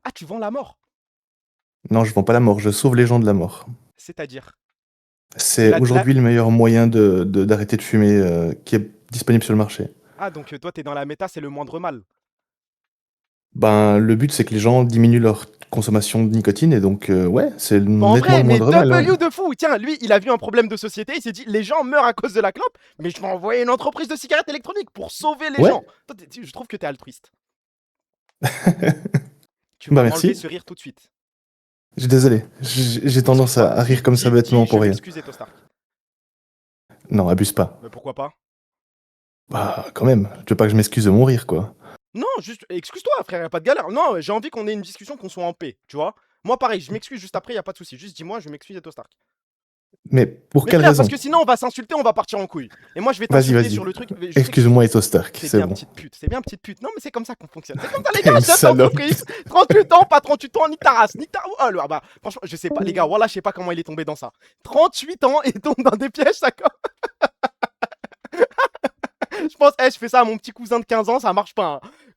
Ah, tu vends la mort? Non, je vends pas la mort, je sauve les gens de la mort. C'est-à-dire? C'est aujourd'hui le meilleur moyen d'arrêter de fumer qui est disponible sur le marché. Ah, donc toi, t'es dans la méta, c'est le moindre mal. Ben, le but, c'est que les gens diminuent leur consommation de nicotine, et donc, ouais, c'est En nettement vrai, le mais moindre mal. W de fou. Tiens, lui, il a vu un problème de société, il s'est dit, les gens meurent à cause de la clope, mais je vais envoyer une entreprise de cigarettes électroniques pour sauver les Ouais. gens. Toi, je trouve que t'es altruiste. Tu Bah, vas merci. m'enlever ce rire tout de suite. Désolé, j'ai tendance à rire comme ça bêtement pour Je rien. m'excuse, Eto Stark. Non, abuse pas. Mais pourquoi pas? Bah, quand même, tu veux pas que je m'excuse de mon rire, quoi. Non, juste, excuse-toi, frère, y'a pas de galère. Non, j'ai envie qu'on ait une discussion, qu'on soit en paix, tu vois. Moi, pareil, je m'excuse juste après, y'a pas de souci. Juste dis-moi, je m'excuse, Eto Stark. Mais pour Mais quelle frère, raison? parce que sinon, on va s'insulter, on va partir en couille. Et moi, je vais Vas-y, t'insulter vas-y. sur le truc. Je sais que- Excuse-moi, Eto Stark, C'est c'est bien, bon. petite pute. C'est bien, petite pute. Non, mais c'est comme ça qu'on fonctionne. C'est comme ça, les T'es gars, une chef salope. d'entreprise. 38 ans, pas 38 ans, nique ta race. Nique ta. Oh, bah, franchement, je sais pas, les gars, voilà, je sais pas comment il est tombé dans ça. 38 ans et tombe dans des pièges, ça comme. Je pense, je fais ça à mon petit cousin de 15 ans, ça marche pas. Hein.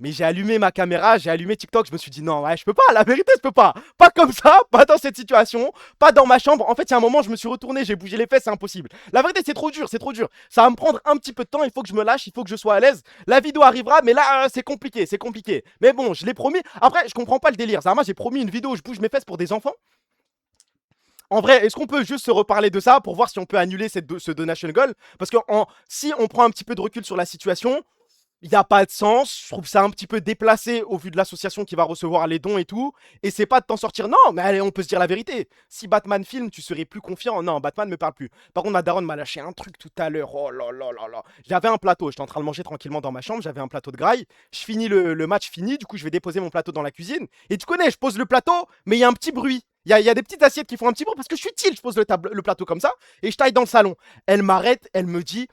Mais j'ai allumé ma caméra, j'ai allumé TikTok, je me suis dit non, ouais, je peux pas, la vérité, je peux pas. Pas comme ça, pas dans cette situation, pas dans ma chambre. En fait, il y a un moment, je me suis retourné, j'ai bougé les fesses, c'est impossible. La vérité, c'est trop dur, c'est trop dur. Ça va me prendre un petit peu de temps, il faut que je me lâche, il faut que je sois à l'aise. La vidéo arrivera, mais là, c'est compliqué, c'est compliqué. Mais bon, je l'ai promis. Après, je comprends pas le délire. Zarma, j'ai promis une vidéo où je bouge mes fesses pour des enfants. En vrai, est-ce qu'on peut juste se reparler de ça pour voir si on peut annuler ce donation goal? Parce que si on prend un petit peu de recul sur la situation, il n'y a pas de sens. Je trouve ça un petit peu déplacé au vu de l'association qui va recevoir les dons et tout. Et c'est pas de t'en sortir. Non, mais allez, on peut se dire la vérité. Si Batman filme, tu serais plus confiant. Non, Batman me parle plus. Par contre, ma daronne m'a lâché un truc tout à l'heure. Oh là là là là. J'avais un plateau. J'étais en train de manger tranquillement dans ma chambre. J'avais un plateau de graille. Je finis le match fini. Du coup, je vais déposer mon plateau dans la cuisine. Et tu connais, je pose le plateau, mais il y a un petit bruit. Il y a des petites assiettes qui font un petit bruit parce que je suis chill. Je pose le plateau comme ça et je taille dans le salon. Elle m'arrête. Elle me dit.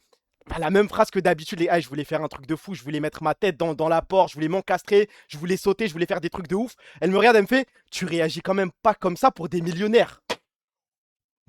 La même phrase que d'habitude, les gars, je voulais faire un truc de fou, je voulais mettre ma tête dans la porte, je voulais m'encastrer, je voulais sauter, je voulais faire des trucs de ouf. Elle me regarde, elle me fait, tu réagis quand même pas comme ça pour des millionnaires.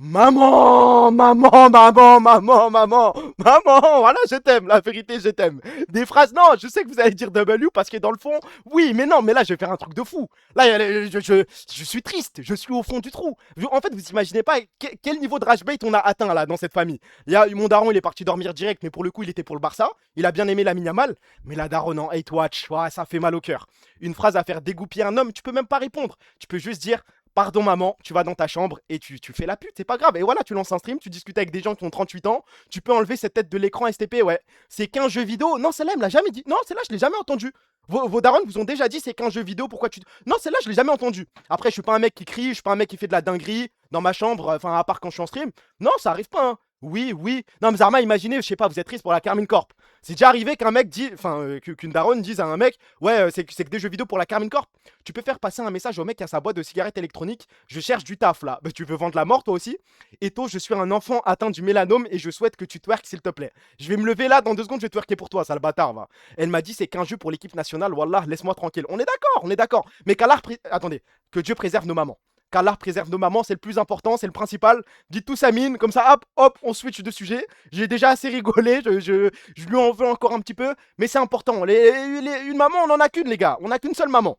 Maman, maman, maman, maman, maman, maman, voilà, je t'aime, la vérité, je t'aime. Des phrases, non, je sais que vous allez dire W parce que dans le fond, oui, mais non, mais là, je vais faire un truc de fou. Là, je suis triste, je suis au fond du trou. En fait, vous imaginez pas quel niveau de rage bait on a atteint là dans cette famille. Mon daron, il est parti dormir direct, mais pour le coup, il était pour le Barça. Il a bien aimé la Yamal, mais la daronne en hate watch, ouais, ça fait mal au cœur. Une phrase à faire dégoupiller un homme, tu peux même pas répondre. Tu peux juste dire. Pardon maman, tu vas dans ta chambre et tu fais la pute, c'est pas grave. Et voilà, tu lances un stream, tu discutes avec des gens qui ont 38 ans, tu peux enlever cette tête de l'écran STP, ouais. C'est qu'un jeu vidéo. Non, celle-là, elle me l'a jamais dit. Non, celle-là, je l'ai jamais entendu. Vos darons vous ont déjà dit c'est qu'un jeu vidéo, pourquoi tu. Non, celle-là, je l'ai jamais entendu. Après, je suis pas un mec qui crie, je suis pas un mec qui fait de la dinguerie dans ma chambre, enfin, à part quand je suis en stream. Non, ça arrive pas, hein. Oui, oui. Non, mais Zarma, imaginez, je sais pas, vous êtes triste pour la Carmine Corp. C'est déjà arrivé qu'un mec dit, enfin, qu'une daronne dise à un mec, ouais, c'est que des jeux vidéo pour la Carmine Corp. Tu peux faire passer un message au mec qui a sa boîte de cigarettes électroniques. Je cherche du taf là. Bah, tu veux vendre la mort toi aussi? Eto, je suis un enfant atteint du mélanome et je souhaite que tu twerk s'il te plaît. Je vais me lever là dans 2 secondes, je vais twerker pour toi, sale bâtard, va. Elle m'a dit, c'est qu'un jeu pour l'équipe nationale. Wallah, laisse-moi tranquille. On est d'accord, on est d'accord. Mais attendez, que Dieu préserve nos mamans. Qu'Allah préserve nos mamans, c'est le plus important, c'est le principal. Dites tout Amine, comme ça, hop, hop, on switch de sujet. J'ai déjà assez rigolé, je lui en veux encore un petit peu, mais c'est important. Une maman, on n'en a qu'une, les gars. On n'a qu'une seule maman.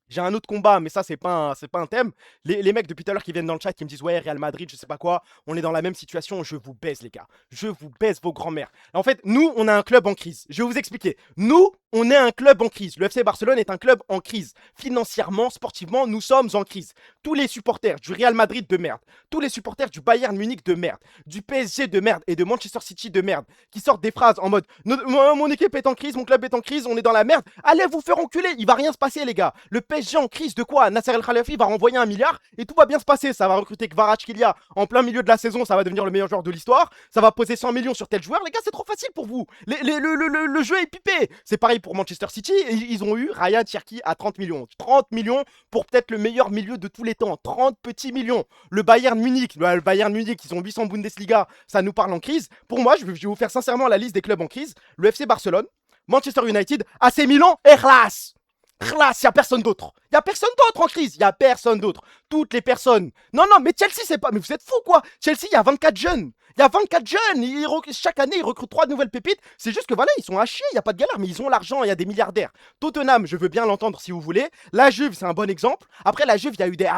J'ai un autre combat, mais ça, c'est pas un thème. Les mecs depuis tout à l'heure qui viennent dans le chat, qui me disent ouais, Real Madrid, je sais pas quoi, on est dans la même situation. Je vous baise, les gars. Je vous baise vos grands-mères. En fait, nous, on a un club en crise. Je vais vous expliquer. Nous, on est un club en crise. Le FC Barcelone est un club en crise. Financièrement, sportivement, nous sommes en crise. Tous les supporters du Real Madrid de merde, tous les supporters du Bayern Munich de merde, du PSG de merde et de Manchester City de merde, qui sortent des phrases en mode mon équipe est en crise, mon club est en crise, on est dans la merde. Allez vous faire enculer, il va rien se passer, les gars. Le PSG en crise de quoi? Nasser El Khelaïfi va renvoyer 1 milliard et tout va bien se passer. Ça va recruter Kvaratskhelia en plein milieu de la saison, ça va devenir le meilleur joueur de l'histoire. Ça va poser 100 millions sur tel joueur. Les gars, c'est trop facile pour vous. Le jeu est pipé. C'est pareil pour Manchester City. Ils ont eu Ryan Cherki à 30 millions. 30 millions pour peut-être le meilleur milieu de tous les temps. 30 petits millions. Le Bayern Munich, ils ont 800 Bundesliga. Ça nous parle en crise. Pour moi, je vais vous faire sincèrement la liste des clubs en crise. Le FC Barcelone, Manchester United, AC Milan et Hellas. Classe, il n'y a personne d'autre. Il n'y a personne d'autre en crise. Il n'y a personne d'autre. Toutes les personnes. Non, mais Chelsea, c'est pas. Mais vous êtes fous, quoi. Chelsea, il y a 24 jeunes. Il y a 24 jeunes. Chaque année, ils recrutent 3 nouvelles pépites. C'est juste que voilà, ils sont à chier. Il n'y a pas de galère, mais ils ont l'argent. Il y a des milliardaires. Tottenham, je veux bien l'entendre si vous voulez. La Juve, c'est un bon exemple. Après, la Juve, il y a eu des.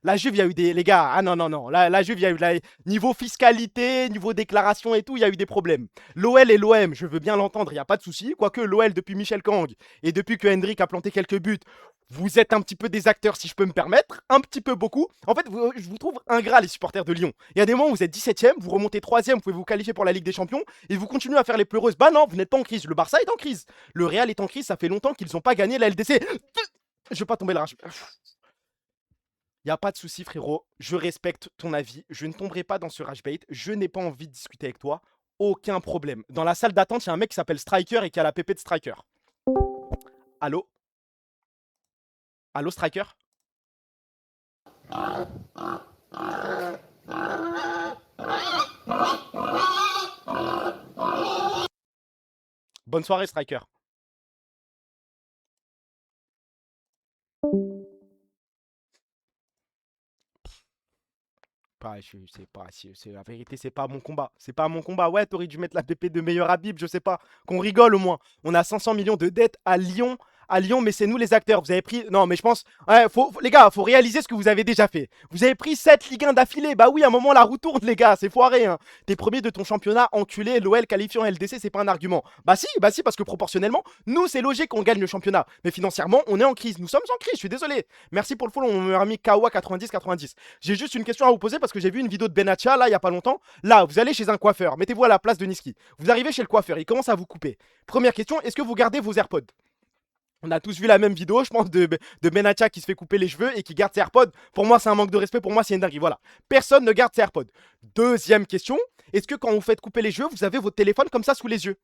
La Juve, il y a eu des. Les gars, non. La Juve, il y a eu. Niveau fiscalité, niveau déclaration et tout, il y a eu des problèmes. L'OL et l'OM, je veux bien l'entendre. Il n'y a pas de souci. Quoique l'OL, depuis Michel Kang et depuis que Hendrik a planté quelques buts, vous êtes un petit peu des acteurs, si je peux me permettre, un petit peu beaucoup. En fait, je vous trouve ingrats, les supporters de Lyon. Il y a des moments où vous êtes 17ème, vous remontez 3ème, vous pouvez vous qualifier pour la Ligue des Champions, et vous continuez à faire les pleureuses. Bah non, vous n'êtes pas en crise. Le Barça est en crise. Le Real est en crise, ça fait longtemps qu'ils n'ont pas gagné la LDC. Je vais pas tomber le rage. Il n'y a pas de souci, frérot. Je respecte ton avis. Je ne tomberai pas dans ce rage bait. Je n'ai pas envie de discuter avec toi. Aucun problème. Dans la salle d'attente, il y a un mec qui s'appelle Striker et qui a la pépé de Striker. Allô? Allô, Striker? Bonne soirée, Striker. la vérité, c'est pas mon combat. C'est pas mon combat. Ouais, t'aurais dû mettre la PP de meilleur Habib, je sais pas. Qu'on rigole au moins. On a 500 millions de dettes à Lyon. À Lyon, mais c'est nous les acteurs. Vous avez pris. Non, mais je pense. Ouais, les gars, faut réaliser ce que vous avez déjà fait. Vous avez pris 7 Ligue 1 d'affilée. Bah oui, à un moment, la roue tourne, les gars. C'est foiré. Hein. T'es premier de ton championnat, enculé. L'OL qualifié en LDC, c'est pas un argument. Bah si, parce que proportionnellement, nous, c'est logique qu'on gagne le championnat. Mais financièrement, on est en crise. Nous sommes en crise, je suis désolé. Merci pour le follow, on m'a mis Kawa 90. J'ai juste une question à vous poser parce que j'ai vu une vidéo de Benatia, là, il y a pas longtemps. Là, vous allez chez un coiffeur. Mettez-vous à la place de Niski. Vous arrivez chez le coiffeur, il commence à vous couper. Première question, est-ce que vous gardez vos AirPods? On a tous vu la même vidéo, je pense, de Benatia qui se fait couper les cheveux et qui garde ses AirPods. Pour moi, c'est un manque de respect. Pour moi, c'est une dinguerie. Voilà. Personne ne garde ses AirPods. Deuxième question. Est-ce que quand vous faites couper les cheveux, vous avez votre téléphone comme ça sous les yeux?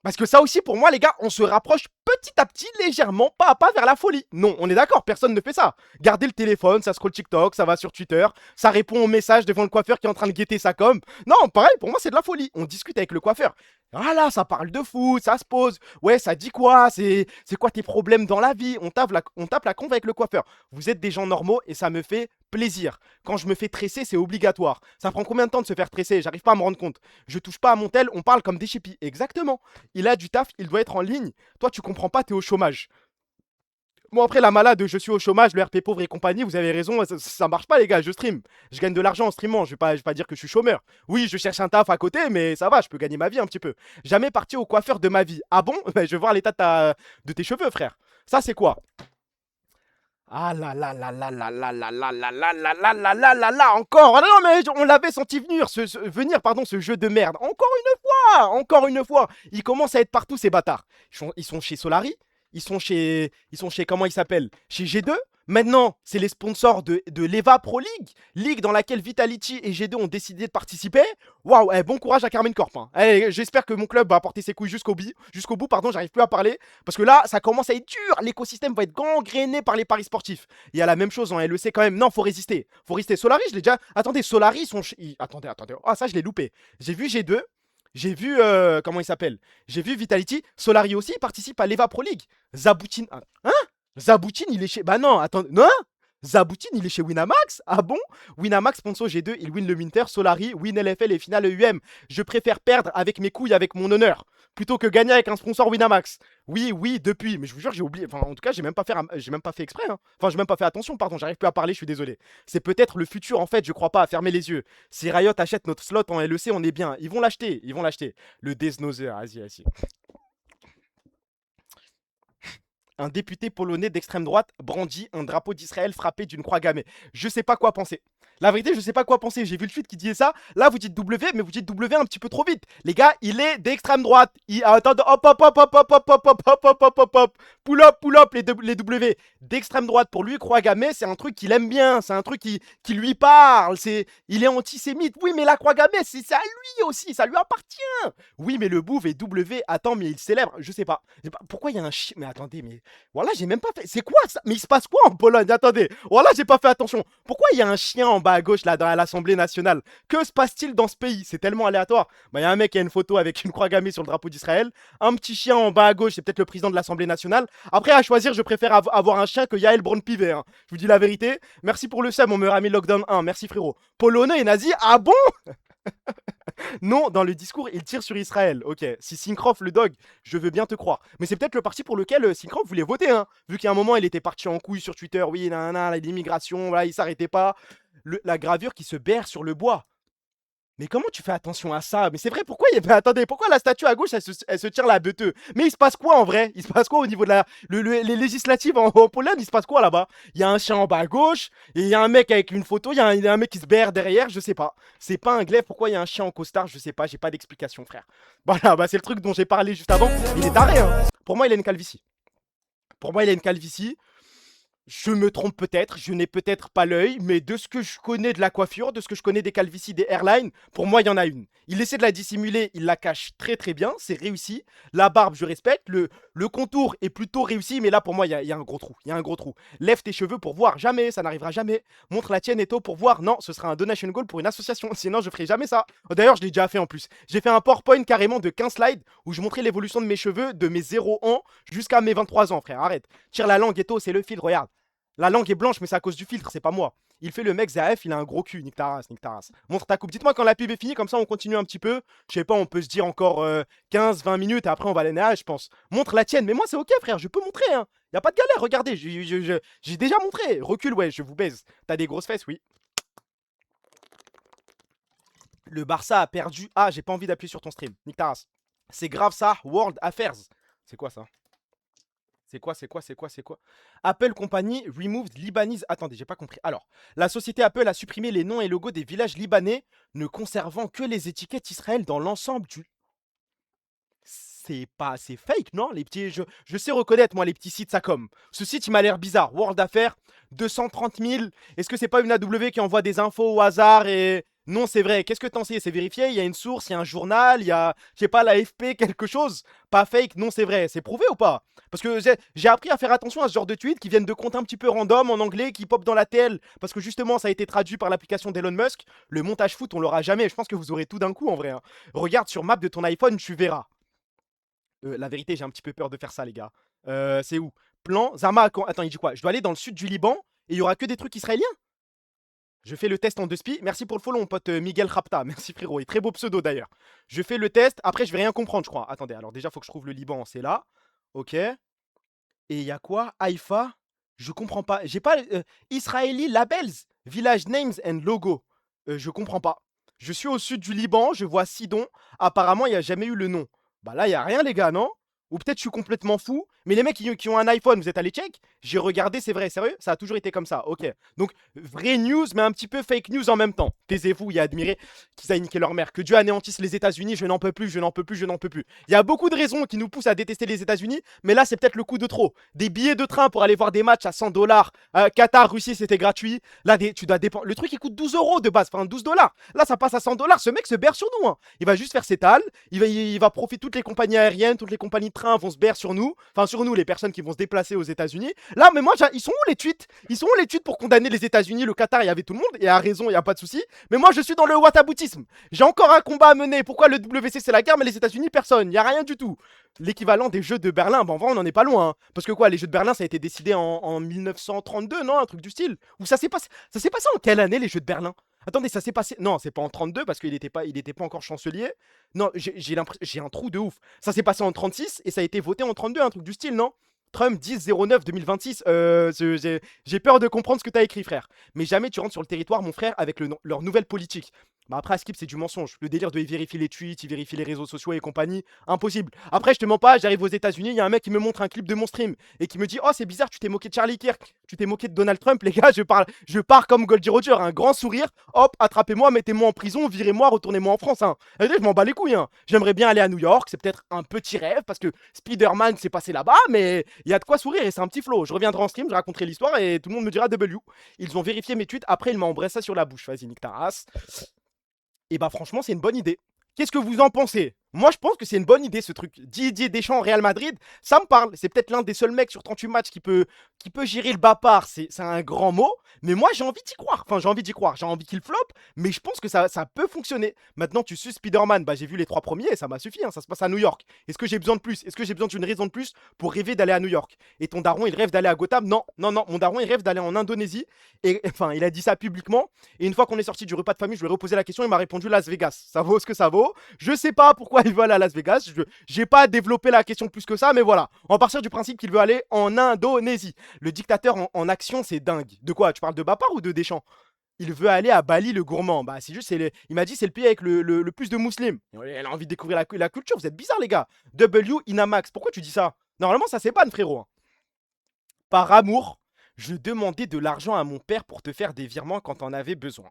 Parce que ça aussi, pour moi, les gars, on se rapproche petit à petit, légèrement, pas à pas vers la folie. Non, on est d'accord, personne ne fait ça. Gardez le téléphone, ça scroll TikTok, ça va sur Twitter, ça répond aux messages devant le coiffeur qui est en train de guetter sa com. Non, pareil, pour moi, c'est de la folie. On discute avec le coiffeur. Voilà, ça parle de foot, ça se pose. Ouais, ça dit quoi? C'est quoi tes problèmes dans la vie? On tape la conve avec le coiffeur. Vous êtes des gens normaux et ça me fait plaisir. Quand je me fais tresser, c'est obligatoire. Ça prend combien de temps de se faire tresser? J'arrive pas à me rendre compte. Je touche pas à mon tel, on parle comme des chippies. Exactement. Il a du taf, il doit être en ligne. Toi, tu comprends pas, t'es au chômage. Bon, après, la malade, je suis au chômage, le RP pauvre et compagnie, vous avez raison, ça marche pas, les gars, je stream. Je gagne de l'argent en streamant, je vais pas dire que je suis chômeur. Oui, je cherche un taf à côté, mais ça va, je peux gagner ma vie un petit peu. Jamais parti au coiffeur de ma vie. Ah bon? Je vais voir l'état de tes cheveux, frère. Ça, c'est quoi? Ah là là là là là là là là là là là là là là là là encore. Ah non mais on l'avait senti venir ce jeu de merde. Encore une fois. Ils commencent à être partout ces bâtards. Ils sont chez Solari, ils sont chez comment ils s'appellent? Chez G2. Maintenant, c'est les sponsors de l'EVA Pro League, ligue dans laquelle Vitality et G2 ont décidé de participer. Waouh, bon courage à Carmine Corp. Hein. J'espère que mon club va porter ses couilles jusqu'au bout, pardon, j'arrive plus à parler. Parce que là, ça commence à être dur. L'écosystème va être gangréné par les paris sportifs. Il y a la même chose en LEC quand même. Non, faut résister. Solari, je l'ai déjà. Attendez, Solari, Attendez. Ah, ça, je l'ai loupé. J'ai vu G2. J'ai vu, comment il s'appelle? J'ai vu Vitality. Solari aussi participe à l'EVA Pro League. Zaboutine. Hein? Zaboutine, il est chez. Bah non, attends. Non? Zaboutine, il est chez Winamax? Ah bon? Winamax, sponsor G2, il win le Minter, Solari, win LFL et finale UM. Je préfère perdre avec mes couilles, avec mon honneur, plutôt que gagner avec un sponsor Winamax. Oui, depuis. Mais je vous jure, j'ai oublié. Enfin, en tout cas, j'ai même pas fait exprès. Hein. Enfin, j'ai même pas fait attention, pardon. J'arrive plus à parler, je suis désolé. C'est peut-être le futur, en fait. Je crois pas à fermer les yeux. Si Riot achète notre slot en LEC, on est bien. Ils vont l'acheter. Le Desnozer, vas-y. Un député polonais d'extrême droite brandit un drapeau d'Israël frappé d'une croix gammée. Je sais pas quoi penser. La vérité, je sais pas quoi penser. J'ai vu le tweet qui disait ça. Là, vous dites W, mais vous dites W un petit peu trop vite. Les gars, il est d'extrême droite. Attendez, hop. Pull up, les W. D'extrême droite, pour lui, croix gammée, c'est un truc qu'il aime bien. C'est un truc qui lui parle. Il est antisémite. Oui, mais la croix gammée, c'est à lui aussi. Ça lui appartient. Oui, mais le bouffe est W. Attends, mais il célèbre. Je sais pas. Pourquoi il y a un chien? Mais attendez, mais. Voilà, j'ai même pas fait. C'est quoi ça? Mais il se passe quoi en Pologne? Attendez. Voilà, j'ai pas fait attention. Pourquoi il y a un chien en bas à gauche là dans l'Assemblée nationale? Que se passe-t-il dans ce pays? C'est tellement aléatoire. Bah, il y a un mec qui a une photo avec une croix gammée sur le drapeau d'Israël. Un petit chien en bas à gauche, c'est peut-être le président de l'Assemblée nationale. Après, à choisir, je préfère avoir un chien que Yael Braun-Pivet. Hein. Je vous dis la vérité. Merci pour le sub, mon meilleur ami Lockdown 1. Merci frérot. Polonais et nazi. Ah bon? Non, dans le discours, il tire sur Israël. Ok, si Syncroft le dog, je veux bien te croire. Mais c'est peut-être le parti pour lequel Syncroft voulait voter, hein. Vu qu'à un moment, il était parti en couille sur Twitter. Oui, l'immigration, voilà, il s'arrêtait pas. La gravure qui se berre sur le bois. Mais comment tu fais attention à ça? Mais c'est vrai, pourquoi attendez, pourquoi la statue à gauche, elle se tire la beuteux? Mais il se passe quoi en vrai? Il se passe quoi au niveau de les législatives en Pologne? Il se passe quoi là-bas? Il y a un chien en bas à gauche, et il y a un mec avec une photo, il y a un mec qui se berre derrière, je sais pas. C'est pas un glaive, pourquoi il y a un chien en costard? Je sais pas, j'ai pas d'explication, frère. Voilà, bah c'est le truc dont j'ai parlé juste avant. Il est taré, hein. Pour moi, il a une calvitie. Je me trompe peut-être, je n'ai peut-être pas l'œil, mais de ce que je connais de la coiffure, de ce que je connais des calvities, des airlines, pour moi, il y en a une. Il essaie de la dissimuler, il la cache très très bien, c'est réussi. La barbe, je respecte. Le contour est plutôt réussi, mais là, pour moi, il y a un gros trou. Lève tes cheveux pour voir, jamais, ça n'arrivera jamais. Montre la tienne, Eto, pour voir. Non, ce sera un donation goal pour une association, sinon je ferai jamais ça. D'ailleurs, je l'ai déjà fait en plus. J'ai fait un PowerPoint carrément de 15 slides où je montrais l'évolution de mes cheveux de mes 0 ans jusqu'à mes 23 ans, frère. Arrête. Tire la langue, Eto, c'est le fil, regarde. La langue est blanche, mais c'est à cause du filtre, c'est pas moi. Il fait le mec ZAF, il a un gros cul, nique ta race, nique ta race. Montre ta coupe. Dites-moi quand la pub est finie, comme ça on continue un petit peu. Je sais pas, on peut se dire encore 15-20 minutes et après on va aller nager, je pense. Montre la tienne, mais moi c'est ok frère, je peux montrer, hein. Y a pas de galère, regardez, j'ai déjà montré. Recule, ouais, je vous baise. T'as des grosses fesses, oui. Le Barça a perdu. Ah, j'ai pas envie d'appuyer sur ton stream, nique ta race. C'est grave ça, World Affairs. C'est quoi ça? C'est quoi? Apple Company removed Libanese. Attendez, j'ai pas compris. Alors, la société Apple a supprimé les noms et logos des villages libanais, ne conservant que les étiquettes Israël dans l'ensemble du. C'est pas assez fake, non? Les petits. Je sais reconnaître, moi, les petits sites Sacom. Ce site, il m'a l'air bizarre. World Affairs, 230 000. Est-ce que c'est pas une AW qui envoie des infos au hasard et. Non, c'est vrai. Qu'est-ce que t'en sais? C'est vérifié? Il y a une source, il y a un journal, il y a, je sais pas, l'AFP, quelque chose? Pas fake? Non, c'est vrai. C'est prouvé ou pas? Parce que j'ai appris à faire attention à ce genre de tweets qui viennent de comptes un petit peu random en anglais, qui pop dans la TL, parce que justement, ça a été traduit par l'application d'Elon Musk. Le montage foot, on l'aura jamais. Je pense que vous aurez tout d'un coup, en vrai, hein. Regarde sur map de ton iPhone, tu verras. La vérité, j'ai un petit peu peur de faire ça, les gars. C'est où? Plan, Zama, attends, il dit quoi? Je dois aller dans le sud du Liban et il y aura que des trucs israéliens? Je fais le test en 2 spi. Merci pour le follow, mon pote Miguel Rapta. Merci, frérot. Et très beau pseudo, d'ailleurs. Je fais le test. Après, je vais rien comprendre, je crois. Attendez, alors déjà, faut que je trouve le Liban. C'est là. Ok. Et il y a quoi? Haïfa? Je comprends pas. J'ai pas Israeli Labels, Village Names and Logo. Je comprends pas. Je suis au sud du Liban. Je vois Sidon. Apparemment, il n'y a jamais eu le nom. Bah là, il n'y a rien, les gars, non? Ou peut-être je suis complètement fou. Mais les mecs qui ont un iPhone, vous êtes allés check? J'ai regardé, c'est vrai, sérieux? Ça a toujours été comme ça, ok. Donc, vraie news, mais un petit peu fake news en même temps. Taisez-vous, il y a admiré qu'ils aient niqué leur mère. Que Dieu anéantisse les États-Unis, je n'en peux plus, je n'en peux plus, je n'en peux plus. Il y a beaucoup de raisons qui nous poussent à détester les États-Unis, mais là, c'est peut-être le coup de trop. Des billets de train pour aller voir des matchs à 100 $. Qatar, Russie, c'était gratuit. Là, tu dois dépenser. Le truc, il coûte 12 € de base, enfin 12 $. Là, ça passe à 100 $. Ce mec se berre sur nous, hein. Il va juste faire ses tales. Il va profiter. Toutes les compagnies aériennes, toutes les compagnies de train vont se berre sur nous. Enfin, sur nous, les personnes qui vont se déplacer aux États-Unis. Là, mais moi, ils sont où les tweets? Ils sont où les tweets pour condamner les États-Unis? Le Qatar, il y avait tout le monde, et à raison, il n'y a pas de souci. Mais moi, je suis dans le whataboutisme. J'ai encore un combat à mener. Pourquoi le WC, c'est la guerre, mais les États-Unis, personne? Il n'y a rien du tout. L'équivalent des Jeux de Berlin, bah en vrai, on n'en est pas loin. Hein. Parce que quoi, les Jeux de Berlin, ça a été décidé en 1932, non? Un truc du style. Ou ça s'est passé en quelle année, les Jeux de Berlin? Attendez, ça s'est passé. Non, c'est pas en 32 parce qu'il était pas encore chancelier. Non, j'ai un trou de ouf. Ça s'est passé en 36 et ça a été voté en 32, un truc du style, non? Trump 10-09-2026. J'ai peur de comprendre ce que t'as écrit, frère. Mais jamais tu rentres sur le territoire, mon frère, avec leur nouvelle politique. Bah après, à Skip, c'est du mensonge. Le délire de vérifier les tweets, il vérifie les réseaux sociaux et compagnie, impossible. Après, je te mens pas, j'arrive aux États-Unis, il y a un mec qui me montre un clip de mon stream et qui me dit: oh, c'est bizarre, tu t'es moqué de Charlie Kirk, tu t'es moqué de Donald Trump, les gars, je pars comme Goldie Roger, un grand sourire, hop, attrapez-moi, mettez-moi en prison, virez-moi, retournez-moi en France. Hein. Je m'en bats les couilles. Hein. J'aimerais bien aller à New York, c'est peut-être un petit rêve parce que Spider-Man s'est passé là-bas, mais il y a de quoi sourire et c'est un petit flow. Je reviendrai en stream, je raconterai l'histoire et tout le monde me dira W. Ils ont vérifié mes tweets, après, ils m'ont embrassé ça sur la bouche. Vas-y, nique ta race. Et bah franchement, c'est une bonne idée. Qu'est-ce que vous en pensez? Moi, je pense que c'est une bonne idée, ce truc. Didier Deschamps au Real Madrid, ça me parle. C'est peut-être l'un des seuls mecs sur 38 matchs qui peut gérer le bas-part. C'est un grand mot. Mais moi, j'ai envie d'y croire. Enfin, j'ai envie d'y croire. J'ai envie qu'il floppe. Mais je pense que ça peut fonctionner. Maintenant, tu suis Spider-Man. Bah, j'ai vu les 3 premiers et ça m'a suffi. Hein. Ça se passe à New York. Est-ce que j'ai besoin de plus? Est-ce que j'ai besoin d'une raison de plus pour rêver d'aller à New York? Et ton daron, il rêve d'aller à Gotham? Non, non, non. Mon daron, il rêve d'aller en Indonésie. Et enfin, il a dit ça publiquement. Et une fois qu'on est sorti du repas de famille, je lui ai reposé la question. Il m'a répondu Las Vegas. Ça vaut ce que ça vaut. Je sais pas pourquoi il veut aller à Las Vegas. J'ai pas développé la question plus que ça, mais voilà. On va partir du principe qu'il veut aller en Indonésie. Le dictateur en action, c'est dingue. De quoi? Tu parles de Bapar ou de Deschamps? Il veut aller à Bali le gourmand. Bah c'est juste, il m'a dit c'est le pays avec le plus de musulmans. Elle a envie de découvrir la culture. Vous êtes bizarres les gars. W Inamax. Pourquoi tu dis ça? Normalement ça c'est ban frérot. Par amour, je demandais de l'argent à mon père pour te faire des virements quand t'en avais besoin.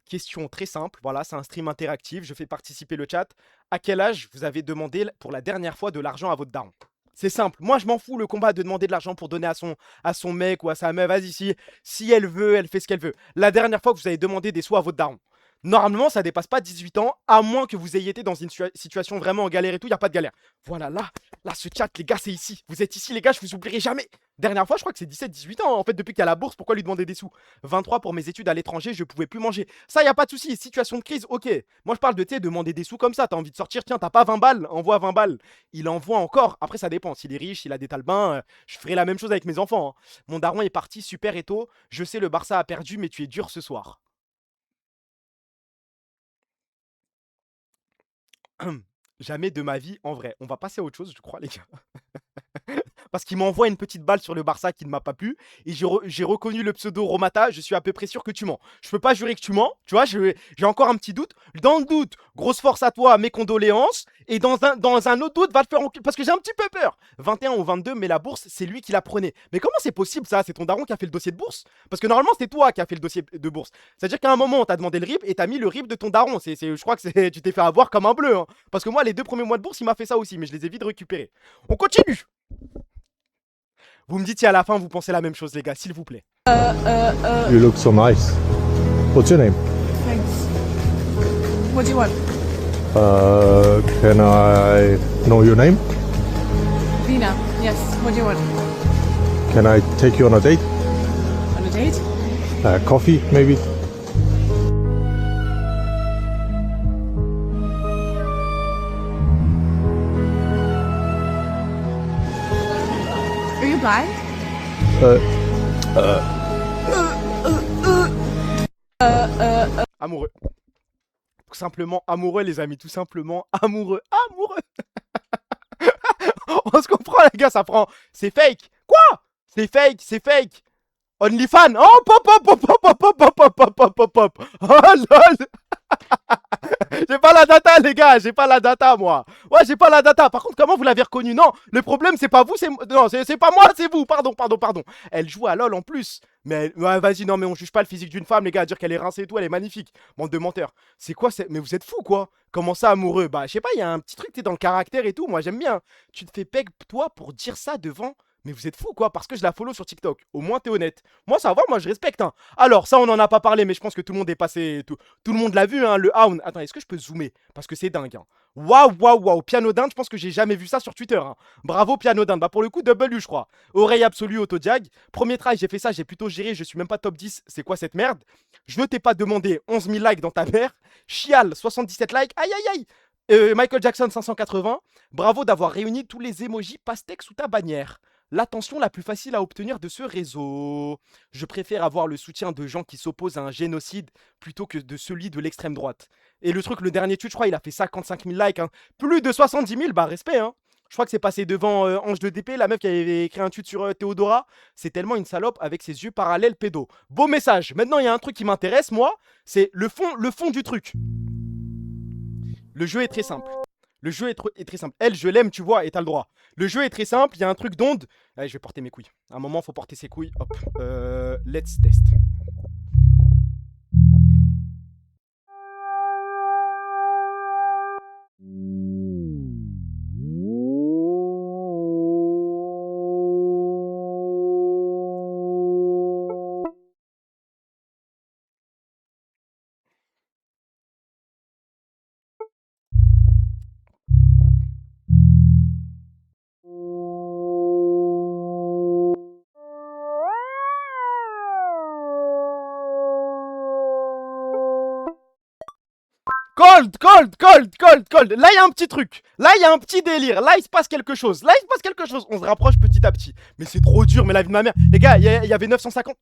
Question très simple, voilà, c'est un stream interactif, je fais participer le chat. À quel âge vous avez demandé pour la dernière fois de l'argent à votre daron? C'est simple, moi je m'en fous le combat de demander de l'argent pour donner à son mec ou à sa meuf, vas-y, si elle veut, elle fait ce qu'elle veut. La dernière fois que vous avez demandé des sous à votre daron. Normalement, ça dépasse pas 18 ans, à moins que vous ayez été dans une situation vraiment en galère et tout, il n'y a pas de galère. Voilà, là, ce chat, les gars, c'est ici. Vous êtes ici, les gars, je vous oublierai jamais. Dernière fois, je crois que c'est 17-18 ans, en fait, depuis qu'il y a la bourse, pourquoi lui demander des sous? 23 pour mes études à l'étranger, je pouvais plus manger. Ça, il n'y a pas de souci, situation de crise, ok. Moi, je parle de, tu sais, demander des sous comme ça, t'as envie de sortir, tiens, t'as pas 20 balles, envoie 20 balles. Il envoie encore, après, ça dépend, s'il est riche, s'il a des talbins, je ferai la même chose avec mes enfants. Hein. Mon daron est parti super et tôt, je sais, le Barça a perdu, mais tu es dur ce soir. Jamais de ma vie, en vrai. On va passer à autre chose, je crois, les gars. Parce qu'il m'envoie une petite balle sur le Barça qui ne m'a pas plu. Et j'ai reconnu le pseudo Romata. Je suis à peu près sûr que tu mens. Je peux pas jurer que tu mens. Tu vois, j'ai encore un petit doute. Dans le doute, grosse force à toi, mes condoléances. Et dans un autre doute, va te faire enculer. Parce que j'ai un petit peu peur. 21 ou 22, mais la bourse, c'est lui qui la prenait. Mais comment c'est possible ça? C'est ton daron qui a fait le dossier de bourse? Parce que normalement, c'est toi qui as fait le dossier de bourse. C'est-à-dire qu'à un moment, on t'a demandé le RIB et t'as mis le RIB de ton daron. Je crois que tu t'es fait avoir comme un bleu. Hein. Parce que moi, les 2 premiers mois de bourse, il m'a fait ça aussi. Mais je les ai vite récupérés. On continue. Vous me dites si à la fin vous pensez la même chose, les gars, s'il vous plaît. You look so nice. What's your name? Thanks. What do you want? Can I know your name? Vina. Yes. What do you want? Can I take you on a date? On a date? Coffee, maybe? Are you blind? Amoureux. Tout simplement amoureux, les amis. Tout simplement amoureux. Amoureux. On se comprend, les gars, ça prend. C'est fake. Quoi? C'est fake, c'est fake. OnlyFans. Oh, pop, pop, pop, pop, pop, pop, pop, pop, pop, pop, pop. Oh, lol. J'ai pas la data, les gars, j'ai pas la data, moi. Ouais, j'ai pas la data. Par contre, comment vous l'avez reconnu? Non, le problème, c'est pas vous, c'est... Non, c'est pas moi, c'est vous. Pardon. Elle joue à LoL en plus. Mais ouais, vas-y, non, mais on juge pas le physique d'une femme, les gars. À dire qu'elle est rincée et tout, elle est magnifique. Bande de menteurs. C'est quoi? Mais vous êtes fous, quoi. Comment ça, amoureux? Bah, je sais pas, il y a un petit truc, t'es dans le caractère et tout. Moi, j'aime bien. Tu te fais peg, toi, pour dire ça devant... Mais vous êtes fous quoi, parce que je la follow sur TikTok. Au moins t'es honnête. Moi ça va, moi je respecte. Hein. Alors ça on en a pas parlé, mais je pense que tout le monde est passé. Tout le monde l'a vu, hein, le Hound. Attends, est-ce que je peux zoomer? Parce que c'est dingue. Hein. Waouh. Piano d'Inde, je pense que j'ai jamais vu ça sur Twitter. Hein. Bravo Piano d'Inde. Bah pour le coup, W je crois. Oreille absolue, auto-diag. Premier try, j'ai fait ça, j'ai plutôt géré, je suis même pas top 10. C'est quoi cette merde? Je ne t'ai pas demandé 11 000 likes dans ta mère. Chial, 77 likes. Aïe. Michael Jackson 580. Bravo d'avoir réuni tous les emojis pastèques sous ta bannière. L'attention la plus facile à obtenir de ce réseau. Je préfère avoir le soutien de gens qui s'opposent à un génocide plutôt que de celui de l'extrême droite. Et le truc, le dernier tweet, je crois, il a fait 55 000 likes. Hein. Plus de 70 000, bah respect. Hein. Je crois que c'est passé devant Ange de DP, la meuf qui avait écrit un tweet sur Théodora. C'est tellement une salope avec ses yeux parallèles pédo. Beau message. Maintenant, il y a un truc qui m'intéresse, moi. C'est le fond du truc. Le jeu est très simple. Le jeu est très simple. Elle, je l'aime, tu vois, et t'as le droit. Le jeu est très simple, il y a un truc d'onde. Allez, je vais porter mes couilles. À un moment, faut porter ses couilles. Hop. Let's test. Cold. Là, il y a un petit truc. Là, il y a un petit délire. Là, il se passe quelque chose. On se rapproche petit à petit. Mais c'est trop dur, mais la vie de ma mère. Les gars, il y avait 950.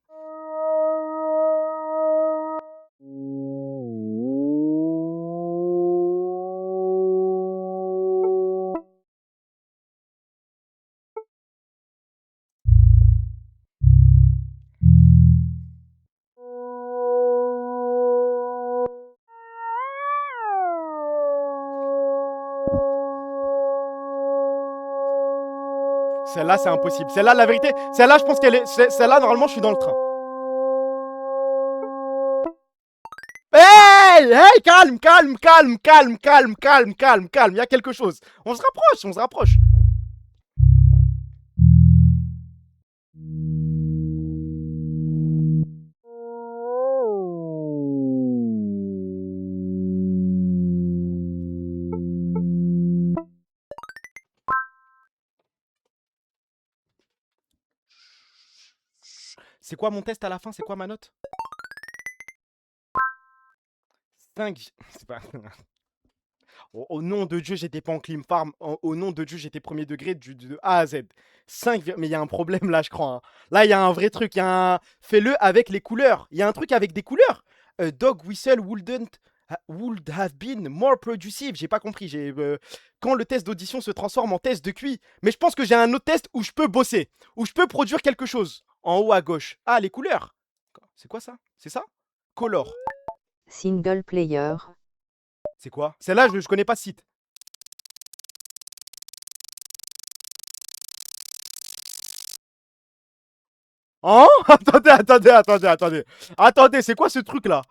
Celle-là, c'est impossible. Celle-là, la vérité, celle-là, je pense qu'elle est... Celle-là, normalement, je suis dans le train. Hey, calme. Il y a quelque chose. On se rapproche. C'est quoi mon test à la fin? C'est quoi ma note? 5. C'est pas... Au nom de Dieu, j'étais pas en clim farm. Au nom de Dieu, j'étais premier degré de A à Z. 5. Mais il y a un problème là, je crois. Hein. Là, il y a un vrai truc. Fais-le avec les couleurs. Il y a un truc avec des couleurs. Dog whistle would have been more producive. J'ai pas compris. Quand le test d'audition se transforme en test de QI. Mais je pense que j'ai un autre test où je peux bosser. Où je peux produire quelque chose. En haut à gauche. Ah, les couleurs. C'est quoi ça? C'est ça? Color. Single player. C'est quoi? Celle-là, je connais pas ce site. Hein? Attendez, c'est quoi ce truc-là?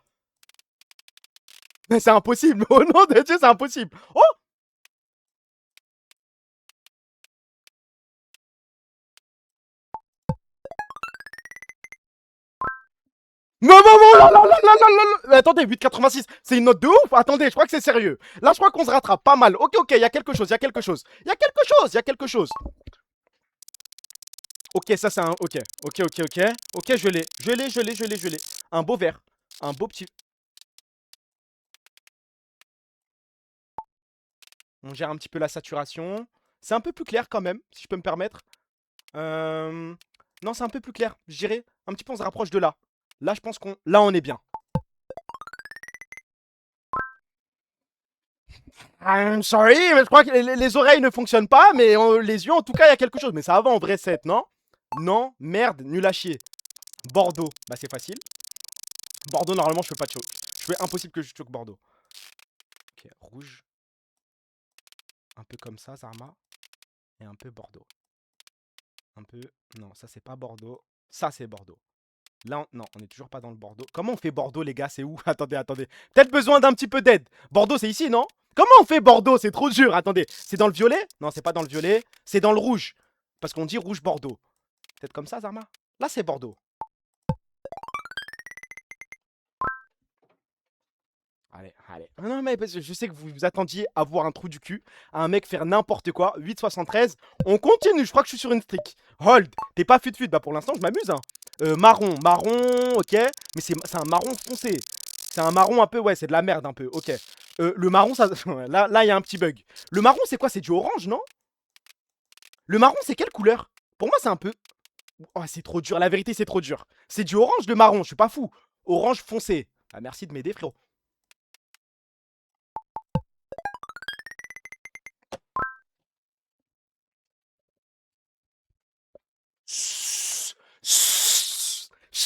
Mais c'est impossible. Au nom de Dieu, c'est impossible. Oh! Non, attendez, 8,86, c'est une note de ouf. Attendez, je crois que c'est sérieux. Là, je crois qu'on se rattrape pas mal. Ok, il y a quelque chose. Ok, ça c'est un... Ok, je l'ai. Un beau vert. Un beau petit... On gère un petit peu la saturation. C'est un peu plus clair quand même, si je peux me permettre. Non, c'est un peu plus clair. Je dirais, un petit peu on se rapproche de là. Là, je pense qu'on... Là, on est bien. I'm sorry, mais je crois que les oreilles ne fonctionnent pas, mais les yeux, en tout cas, il y a quelque chose. Mais ça va en vrai 7, non? Non, merde, nul à chier. Bordeaux, bah c'est facile. Bordeaux, normalement, je fais pas de choc. Je fais impossible que je choque Bordeaux. Ok, rouge. Un peu comme ça, Zarma. Et un peu Bordeaux. Un peu... Non, ça, c'est pas Bordeaux. Ça, c'est Bordeaux. Là, non, on est toujours pas dans le Bordeaux. Comment on fait Bordeaux, les gars? C'est où? Attendez. Peut-être besoin d'un petit peu d'aide. Bordeaux, c'est ici, non? Comment on fait Bordeaux? C'est trop dur. Attendez. C'est dans le violet? Non, c'est pas dans le violet. C'est dans le rouge. Parce qu'on dit rouge Bordeaux. Peut-être comme ça, Zarma? Là, c'est Bordeaux. Allez. Non, mais je sais que vous vous attendiez à voir un trou du cul. À un mec faire n'importe quoi. 8,73. On continue. Je crois que je suis sur une streak. Hold. T'es pas fut. Bah, pour l'instant, je m'amuse, hein. Marron, ok. Mais c'est un marron foncé. C'est un marron un peu, ouais, c'est de la merde un peu, ok. Le marron, ça... là, il y a un petit bug. Le marron, c'est quoi? C'est du orange, non? Le marron, c'est quelle couleur? Pour moi, c'est un peu... Oh, c'est trop dur, la vérité, c'est trop dur. C'est du orange, le marron, je suis pas fou. Orange foncé. Ah, merci de m'aider, frérot.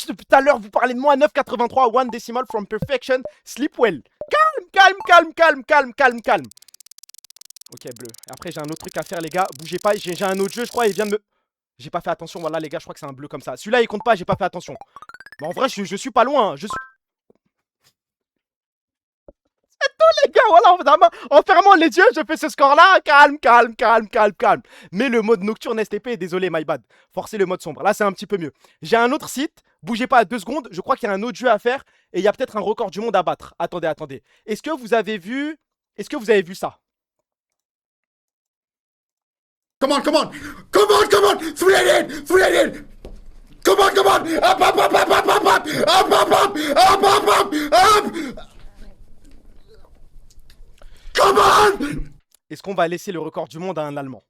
Depuis tout à l'heure, vous parlez de moi. 9,83, 1 decimal from perfection. Sleep well. Calme. Ok, bleu. Après, j'ai un autre truc à faire, les gars. Bougez pas. J'ai un autre jeu, je crois. Il vient de me... J'ai pas fait attention. Voilà, les gars, je crois que c'est un bleu comme ça. Celui-là, il compte pas. J'ai pas fait attention. Mais en vrai, je suis pas loin. C'est tout, les gars. Voilà, en fermant les yeux, je fais ce score-là. Calme. Mais le mode nocturne STP, désolé, my bad. Forcez le mode sombre. Là, c'est un petit peu mieux. J'ai un autre site. Bougez pas 2 secondes, je crois qu'il y a un autre jeu à faire et il y a peut-être un record du monde à battre. Attendez. Est-ce que vous avez vu ça? Come on! Full in! Come on! Up! Come on! Est-ce qu'on va laisser le record du monde à un Allemand?